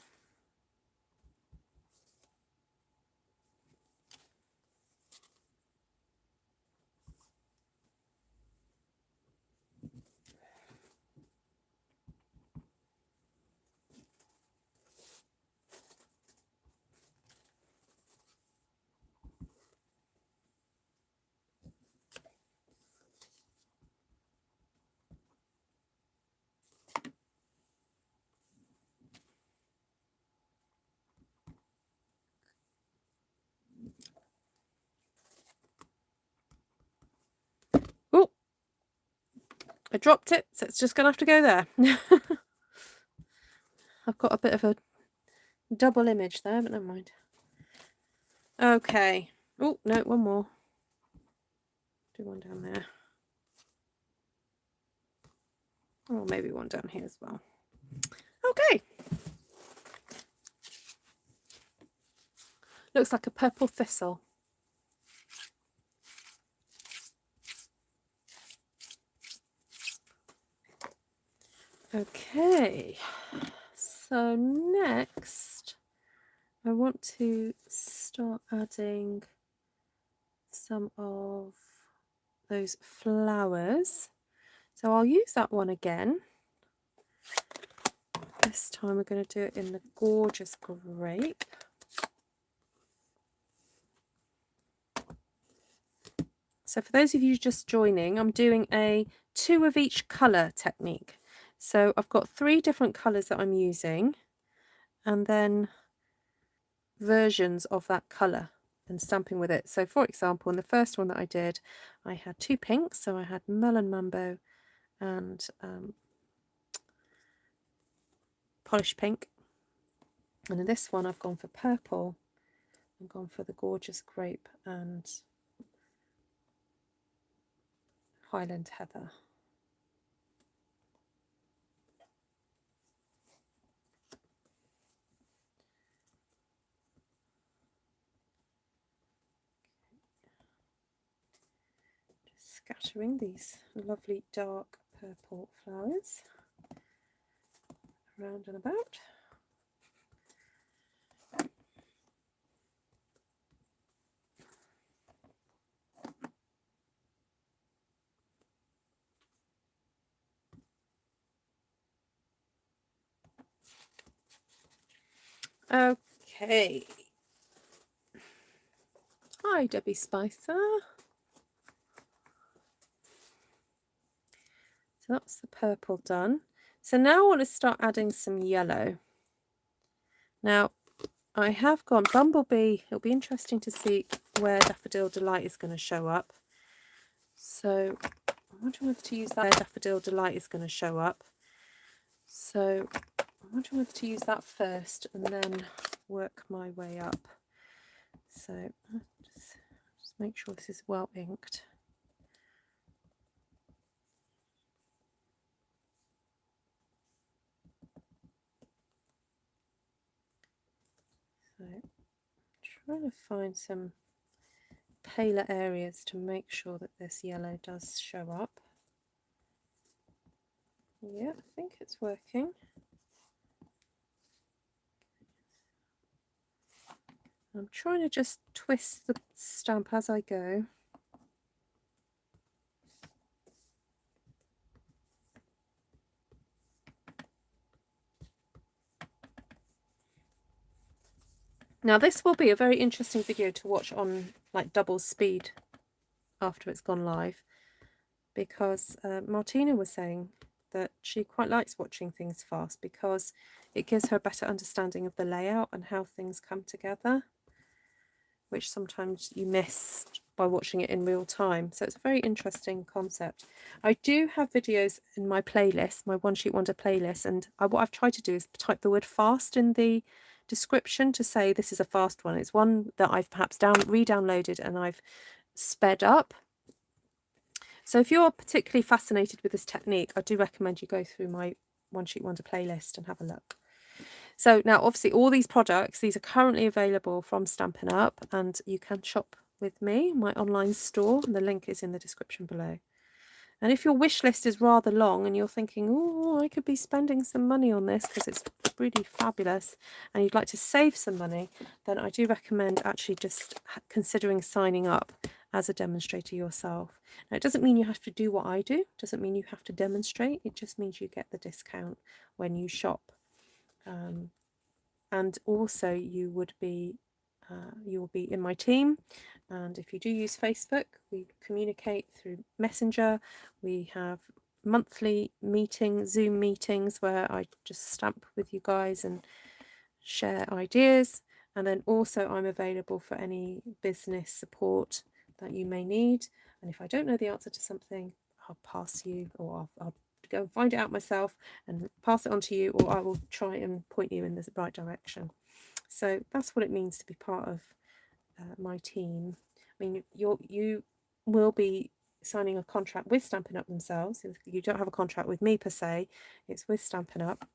Oh, I dropped it, so it's just going to have to go there. I've got a bit of a double image there, but never mind. Okay. Oh, no, one more. Do one down there. Or maybe one down here as well. Okay. Looks like a purple thistle. Okay. So next, I want to start adding some of those flowers. So I'll use that one again. This time we're going to do it in the gorgeous grape. So for those of you just joining, I'm doing a 2 of each colour technique. So I've got 3 different colours that I'm using, and then versions of that colour and stamping with it. So for example, in the first one that I did, I had 2 pinks, so I had Melon, Mambo and Polished Pink. And in this one I've gone for purple. I've gone for the gorgeous Grape and Highland Heather. Just scattering these lovely dark purple flowers around and about. Okay. Hi, Debbie Spicer. So that's the purple done. So now I want to start adding some yellow. Now, I have gone Bumblebee. It'll be interesting to see where Daffodil Delight is going to show up. So I'm wondering whether to use that. Where Daffodil Delight is going to show up. So I'm wondering whether to use that first and then work my way up. So just make sure this is well inked. So trying to find some paler areas to make sure that this yellow does show up. Yeah, I think it's working. I'm trying to just twist the stamp as I go. Now this will be a very interesting video to watch on like double speed after it's gone live, because Martina was saying that she quite likes watching things fast because it gives her a better understanding of the layout and how things come together, which sometimes you miss by watching it in real time. So it's a very interesting concept. I do have videos in my playlist, my One Sheet Wonder playlist, and what I've tried to do is type the word fast in the description to say this is a fast one. It's one that I've perhaps re-downloaded and I've sped up. So if you're particularly fascinated with this technique, I do recommend you go through my One Sheet Wonder playlist and have a look. So now obviously all these products, these are currently available from Stampin' Up, and you can shop with me, my online store, and the link is in the description below. And if your wish list is rather long and you're thinking, oh, I could be spending some money on this because it's really fabulous, and you'd like to save some money, then I do recommend actually just considering signing up as a demonstrator yourself. Now, it doesn't mean you have to do what I do. It doesn't mean you have to demonstrate. It just means you get the discount when you shop. And also you will be in my team, and if you do use Facebook, we communicate through Messenger. We have monthly meetings, Zoom meetings, where I just stamp with you guys and share ideas. And then also I'm available for any business support that you may need, and if I don't know the answer to something, I'll pass you, or I'll go and find it out myself and pass it on to you, or I will try and point you in the right direction. So that's what it means to be part of my team. I mean, you will be signing a contract with Stampin' Up themselves. You don't have a contract with me per se, it's with Stampin' Up.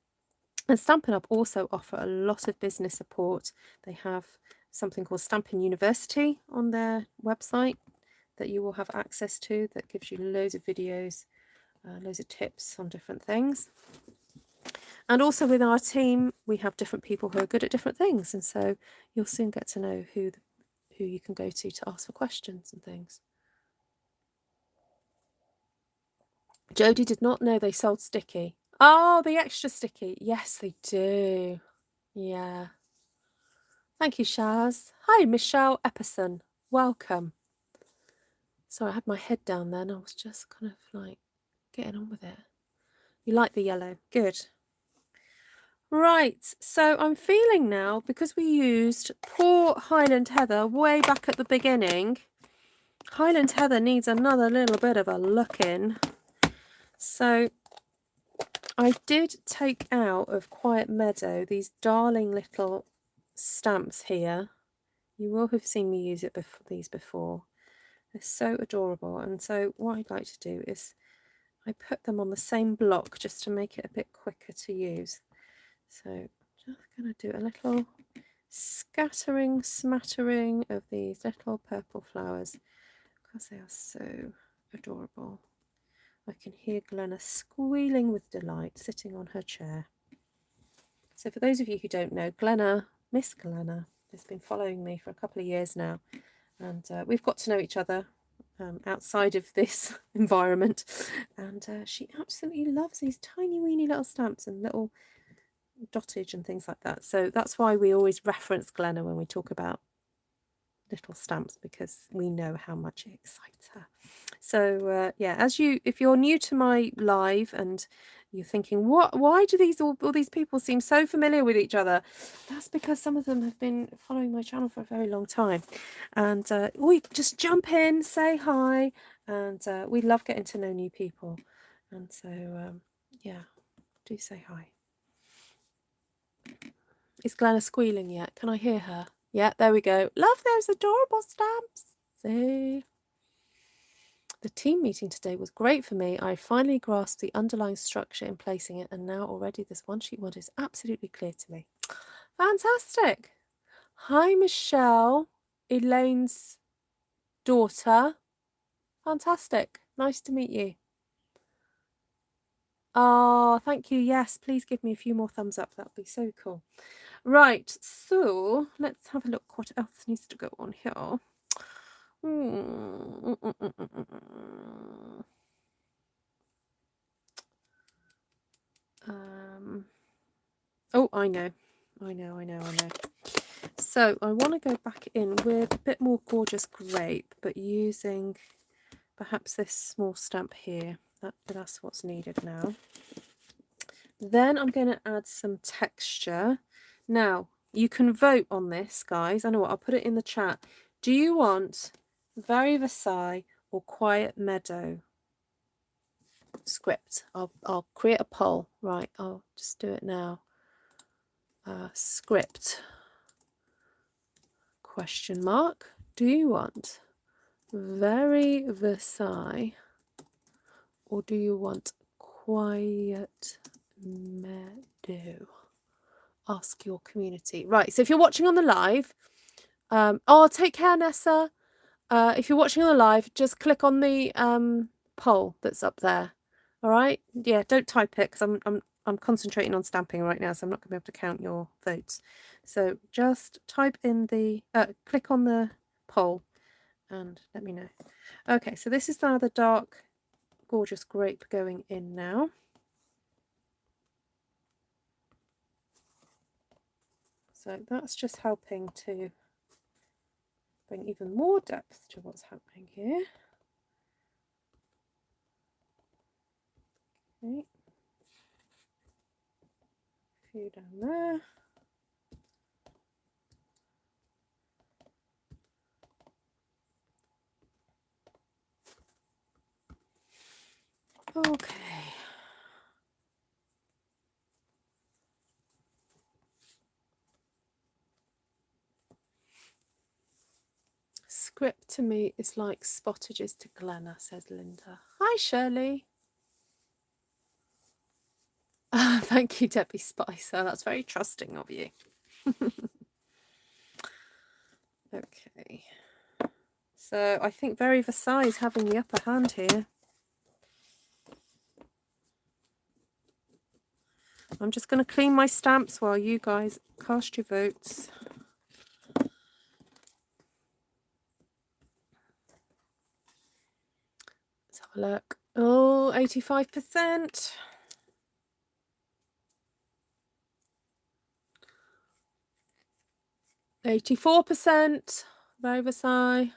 And Stampin' Up also offer a lot of business support. They have something called Stampin' University on their website that you will have access to, that gives you loads of videos, loads of tips on different things. And also with our team, we have different people who are good at different things, and so you'll soon get to know who you can go to ask for questions and things. Jodie did not know they sold sticky. Oh, the extra sticky. Yes, they do. Yeah. Thank you, Shaz. Hi, Michelle Epperson. Welcome. Sorry, I had my head down then. I was just kind of like getting on with it? You like the yellow? Good. Right, so I'm feeling now, because we used poor Highland Heather way back at the beginning, Highland Heather needs another little bit of a look in. So I did take out of Quiet Meadow these darling little stamps here. You will have seen me use these before. They're so adorable. And so what I'd like to do is I put them on the same block just to make it a bit quicker to use. So just going to do a little smattering of these little purple flowers because they are so adorable. I can hear Glenna squealing with delight sitting on her chair. So for those of you who don't know, Miss Glenna, has been following me for a couple of years now, and we've got to know each other outside of this environment, and she absolutely loves these tiny weeny little stamps and little dottage and things like that. So that's why we always reference Glenna when we talk about little stamps, because we know how much it excites her. So yeah, if you're new to my live and you're thinking, why do all these people seem so familiar with each other? That's because some of them have been following my channel for a very long time, and we just jump in, say hi, and we love getting to know new people. And so yeah, do say hi. Is Glenna squealing yet? Can I hear her? Yeah, there we go. Love those adorable stamps. See? The team meeting today was great for me. I finally grasped the underlying structure in placing it, and now already this one-sheet wonder is absolutely clear to me. Fantastic. Hi, Michelle, Elaine's daughter. Fantastic. Nice to meet you. Oh, thank you. Yes, please give me a few more thumbs up. That would be so cool. Right, so let's have a look what else needs to go on here. Oh, I know. So I want to go back in with a bit more gorgeous grape, but using perhaps this small stamp here. That's what's needed now. Then I'm going to add some texture. Now, you can vote on this, guys. I know what, I'll put it in the chat. Do you want Very Versailles or Quiet Meadow script? I'll create a poll. Right, I'll just do it now. Script question mark. Do you want Very Versailles or do you want Quiet Meadow? Ask your community. Right, so if you're watching on the live, oh, take care, Nessa. If you're watching on the live, just click on the poll that's up there. All right, yeah, don't type it because I'm concentrating on stamping right now, so I'm not going to be able to count your votes. So just type in the click on the poll and let me know. Okay, so this is now the dark gorgeous grape going in now. So that's just helping to bring even more depth to what's happening here. Okay, a few down there. Okay. Script to me is like spottages to Glenna, says Linda. Hi, Shirley. Thank you, Debbie Spicer. That's very trusting of you. Okay. So I think Very Versailles is having the upper hand here. I'm just going to clean my stamps while you guys cast your votes. Let's have a look. Oh, 85%. 84%. Very Versailles.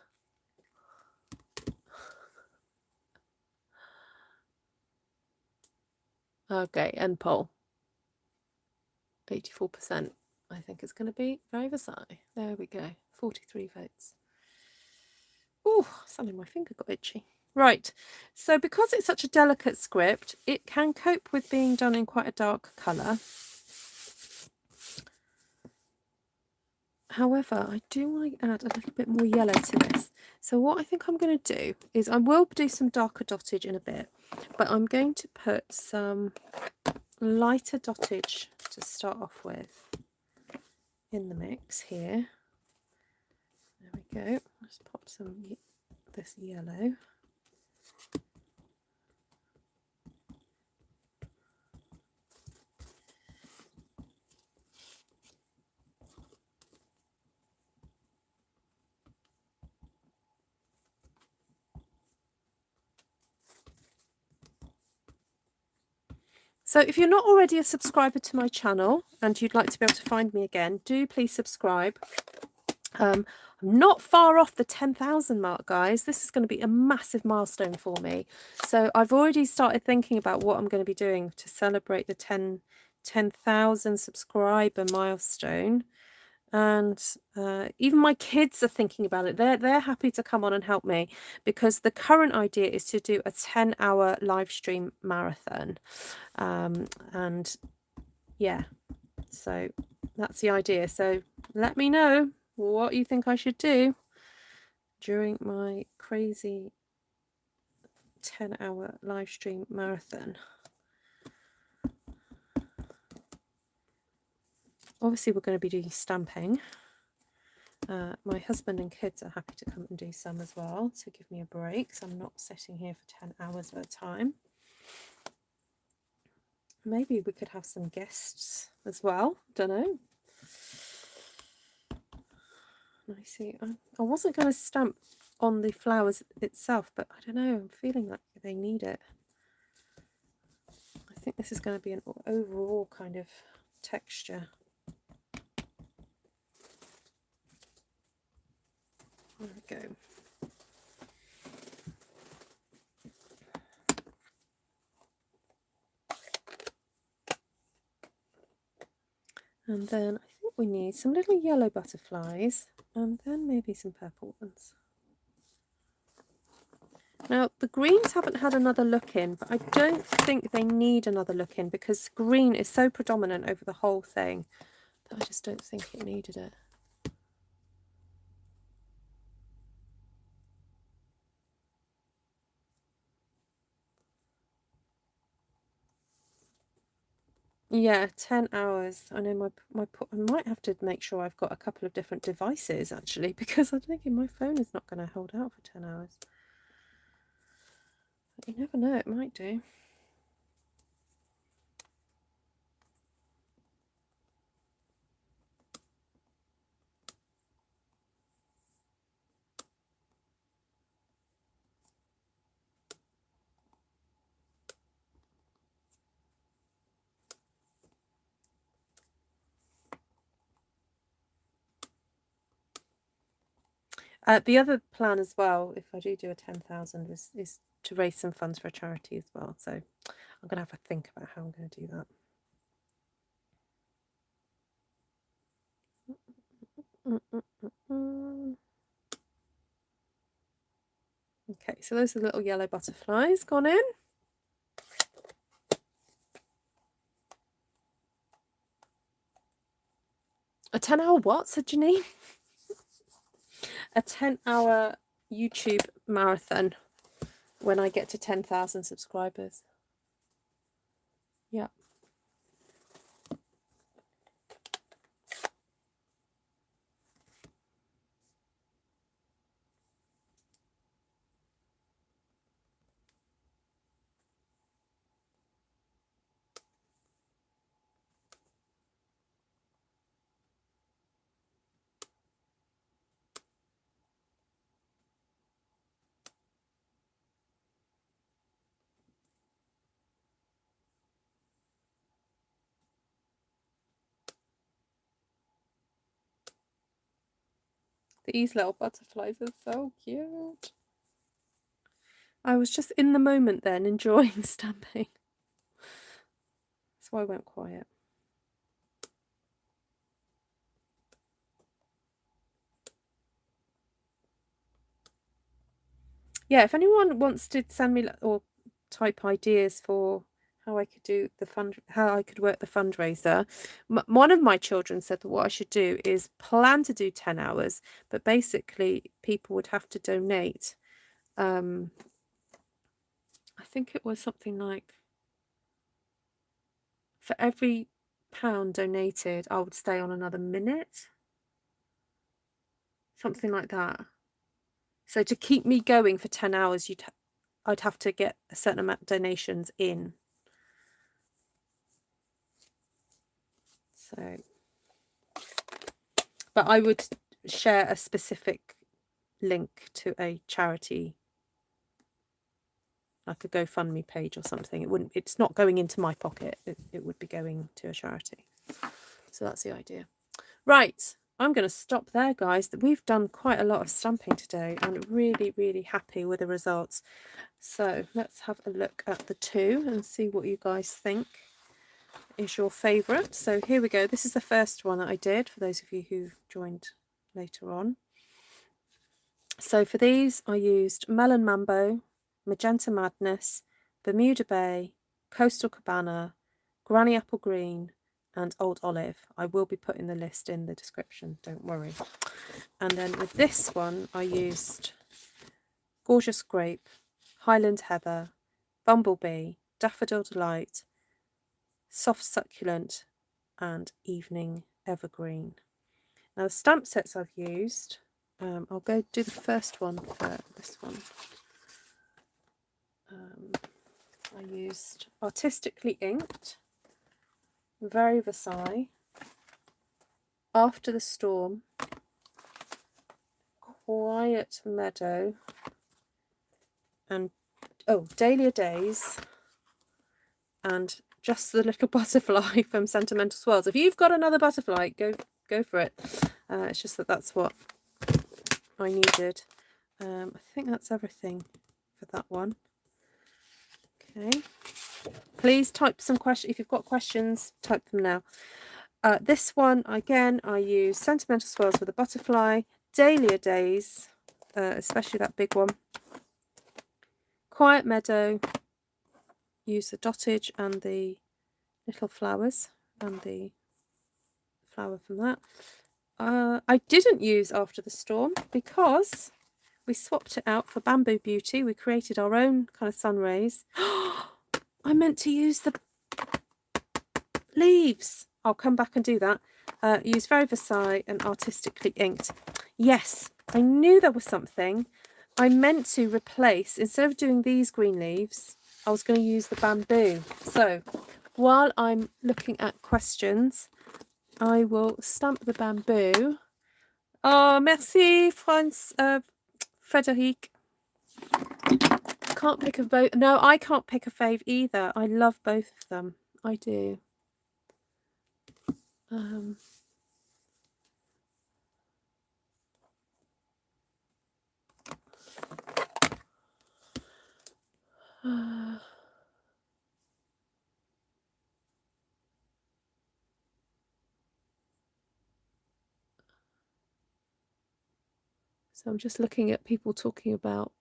Okay, end poll. 84%. I think it's going to be very Versailles. There we go. 43 votes. Oh, suddenly my finger got itchy. Right, so because it's such a delicate script, it can cope with being done in quite a dark colour. However, I do want to add a little bit more yellow to this. So what I think I'm going to do is I will do some darker dottage in a bit, but I'm going to put some lighter dottage to start off with in the mix here. There we go. Let's pop some this yellow. So if you're not already a subscriber to my channel and you'd like to be able to find me again, do please subscribe. I'm not far off the 10,000 mark, guys. This is going to be a massive milestone for me. So I've already started thinking about what I'm going to be doing to celebrate the 10,000 subscriber milestone. And even my kids are thinking about it. They're happy to come on and help me, because the current idea is to do a 10-hour live stream marathon. And yeah, so that's the idea. So let me know what you think I should do during my crazy 10-hour live stream marathon. Obviously we're going to be doing stamping. My husband and kids are happy to come and do some as well to give me a break, so I'm not sitting here for 10 hours at a time. Maybe we could have some guests as well, don't know. I see. I wasn't going to stamp on the flowers itself, but I don't know, I'm feeling like they need it. I think this is going to be an overall kind of texture. There we go. And then I think we need some little yellow butterflies and then maybe some purple ones. Now, the greens haven't had another look in, but I don't think they need another look in because green is so predominant over the whole thing that I just don't think it needed it. Yeah, 10 hours. I know I might have to make sure I've got a couple of different devices actually, because I'm thinking my phone is not going to hold out for 10 hours. But you never know, it might do. The other plan as well, if I do a 10,000, is to raise some funds for a charity as well. So I'm going to have to think about how I'm going to do that. Okay, so those are little yellow butterflies gone in. A 10-hour what, said Janine? A 10-hour YouTube marathon when I get to 10,000 subscribers. Yeah. These little butterflies are so cute. I was just in the moment then enjoying stamping. That's why I went quiet. Yeah, if anyone wants to send me or type ideas for how I could do the how I could work the fundraiser. One of my children said that what I should do is plan to do 10 hours, but basically people would have to donate. I think it was something like for every £1 donated, I would stay on another minute. Something like that. So to keep me going for 10 hours, I'd have to get a certain amount of donations in. So, but I would share a specific link to a charity, like a GoFundMe page or something. It's not going into my pocket. It would be going to a charity. So that's the idea. Right. I'm going to stop there, guys. We've done quite a lot of stamping today and really, really happy with the results. So let's have a look at the two and see what you guys think is your favourite. So here we go. This is the first one that I did for those of you who joined later on. So for these, I used Melon Mambo, Magenta Madness, Bermuda Bay, Coastal Cabana, Granny Apple Green, and Old Olive. I will be putting the list in the description, don't worry. And then with this one, I used Gorgeous Grape, Highland Heather, Bumblebee, Daffodil Delight, Soft Succulent, and Evening Evergreen. Now the stamp sets I've used, I'll go do the first one for this one. I used Artistically Inked, Very Versailles, After the Storm, Quiet Meadow, and Dahlia Days, and Just the Little Butterfly from Sentimental Swirls. If you've got another butterfly, go for it. It's just that's what I needed. I think that's everything for that one. Okay. Please type some questions. If you've got questions, type them now. This one, again, I use Sentimental Swirls with a butterfly, Dahlia Days, especially that big one, Quiet Meadow, use the dottage and the little flowers and the flower from that. I didn't use After the Storm because we swapped it out for Bamboo Beauty. We created our own kind of sun rays. I meant to use the leaves. I'll come back and do that. Use Very Versailles and Artistically Inked. Yes, I knew there was something. I meant to replace, instead of doing these green leaves, I was going to use the bamboo. So while I'm looking at questions, I will stamp the bamboo. Oh, merci, Frederic. Can't pick a both. No, I can't pick a fave either. I love both of them. I do. So I'm just looking at people talking about.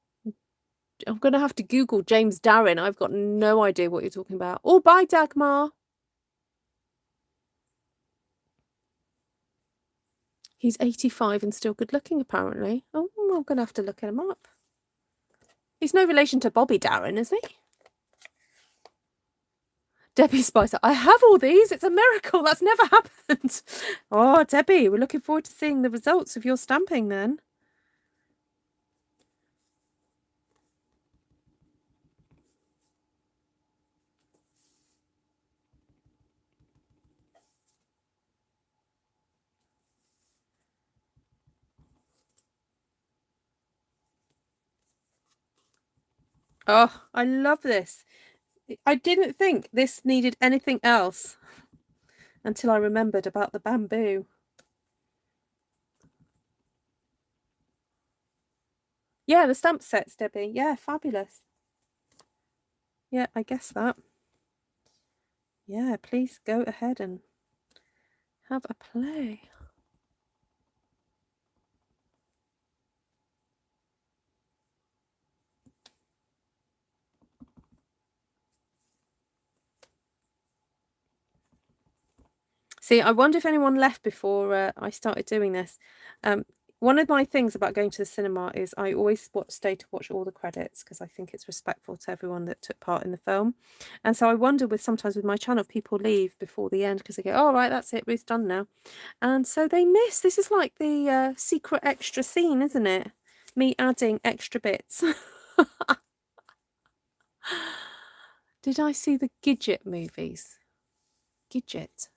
I'm going to have to Google James Darren. I've got no idea what you're talking about. Oh, bye, Dagmar. He's 85 and still good looking, apparently. Oh, I'm going to have to look him up. He's no relation to Bobby Darren, is he? Debbie Spicer. I have all these. It's a miracle. That's never happened. Oh, Debbie, we're looking forward to seeing the results of your stamping then. Oh, I love this. I didn't think this needed anything else until I remembered about the bamboo. Yeah, the stamp sets, Debbie. Yeah, fabulous. Yeah, I guess that. yeah, please go ahead and have a play. See, I wonder if anyone left before I started doing this. One of my things about going to the cinema is I always stay to watch all the credits because I think it's respectful to everyone that took part in the film. And so I wonder sometimes with my channel, if people leave before the end because they go, oh, right, that's it, Ruth's done now. And so they miss. This is like the secret extra scene, isn't it? Me adding extra bits. Did I see the Gidget movies? Gidget?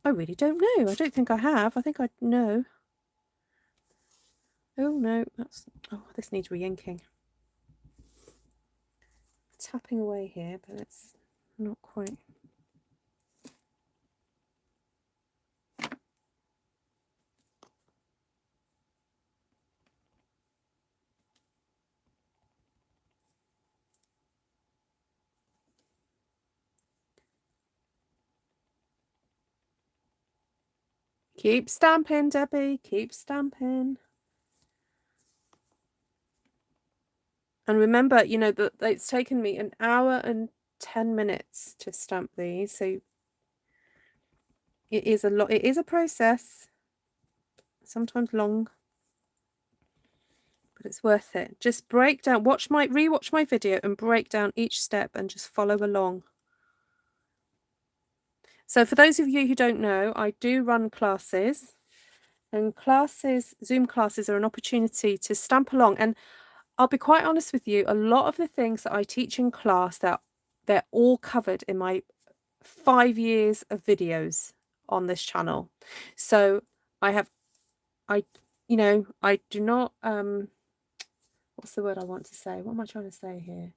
I really don't know. I don't think I have. I think I know. Oh no, this needs re-inking. Tapping away here, but it's not quite. Keep stamping, Debbie. Keep stamping. And remember, you know, that it's taken me an hour and 10 minutes to stamp these, so it is a lot. It is a process, sometimes long, but it's worth it. Just break down, rewatch my video and break down each step and just follow along. So for those of you who don't know, I do run classes, and Zoom classes are an opportunity to stamp along. And I'll be quite honest with you, a lot of the things that I teach in class, they're all covered in my 5 years of videos on this channel. So I do not, what's the word I want to say? What am I trying to say here?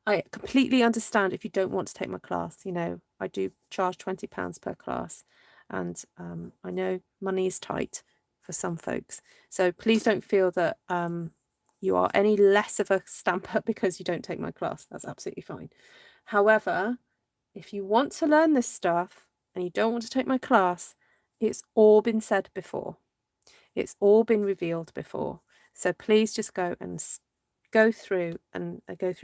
I completely understand if you don't want to take my class. You know, I do charge £20 per class, and I know money is tight for some folks. So please don't feel that you are any less of a stamper because you don't take my class. That's absolutely fine. However, if you want to learn this stuff and you don't want to take my class, it's all been said before. It's all been revealed before. So please just go through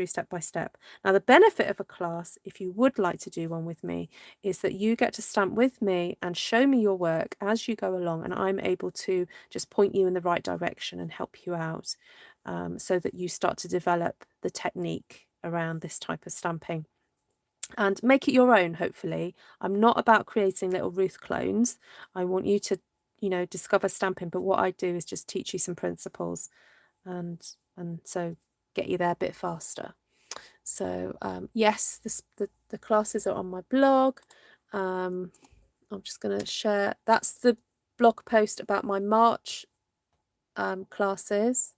step by step. Now, the benefit of a class, if you would like to do one with me, is that you get to stamp with me and show me your work as you go along, and I'm able to just point you in the right direction and help you out, so that you start to develop the technique around this type of stamping and make it your own. Hopefully, I'm not about creating little Ruth clones. I want you to, you know, discover stamping, but what I do is just teach you some principles and so get you there a bit faster. So yes, the classes are on my blog. I'm just going to share, that's the blog post about my March classes.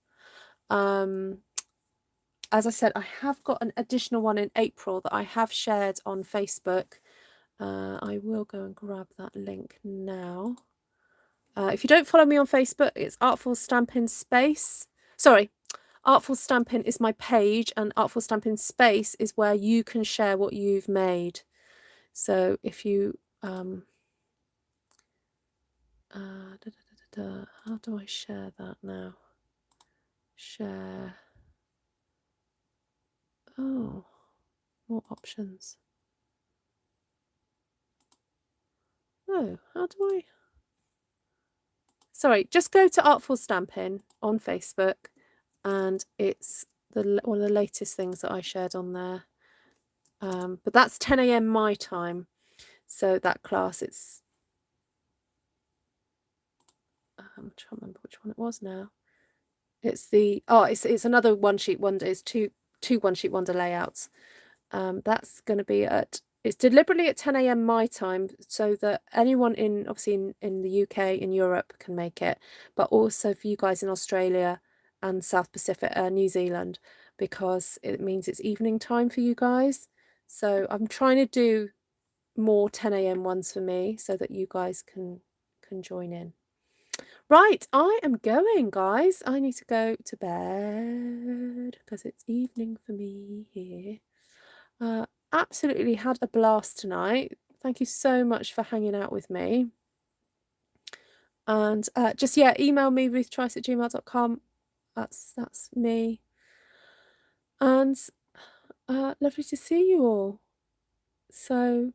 As I said, I have got an additional one in April that I have shared on Facebook. I will go and grab that link now. If you don't follow me on Facebook, it's Artful Stampin Space. Sorry, Artful Stampin is my page, and Artful Stampin Space is where you can share what you've made. So if you how do I share that now? Share. Oh, more options. Oh, how do I? Sorry, just go to Artful Stampin on Facebook, and it's one of the latest things that I shared on there. But that's 10 AM my time. So that class, it's I'm trying to remember which one it was now. It's it's another one sheet wonder. It's two one sheet wonder layouts. That's going to be it's deliberately at 10 AM my time, so that anyone obviously in the UK, in Europe, can make it, but also for you guys in Australia and South Pacific, New Zealand, because it means it's evening time for you guys. So I'm trying to do more 10 AM ones for me so that you guys can join in. Right, I am going, guys. I need to go to bed because it's evening for me here. Absolutely had a blast tonight. Thank you so much for hanging out with me. And just, yeah, email me, ruthtrice@gmail.com. That's me. And lovely to see you all. So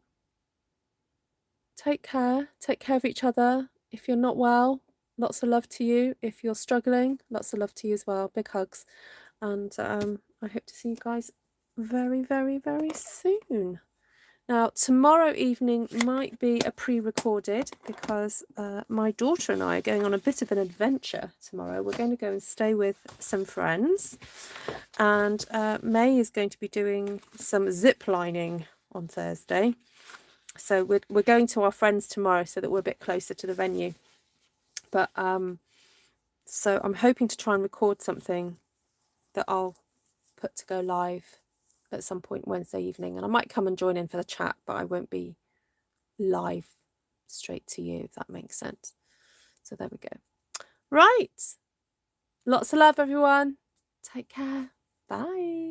take care of each other. If you're not well, lots of love to you. If you're struggling, lots of love to you as well. Big hugs. And I hope to see you guys very, very, very soon. Now, tomorrow evening might be a pre-recorded because my daughter and I are going on a bit of an adventure tomorrow. We're going to go and stay with some friends, and May is going to be doing some zip lining on Thursday. So we're going to our friends tomorrow so that we're a bit closer to the venue. But so I'm hoping to try and record something that I'll put to go live at some point Wednesday evening, and I might come and join in for the chat, but I won't be live straight to you, if that makes sense. So there we go. Right, lots of love, everyone. Take care. Bye.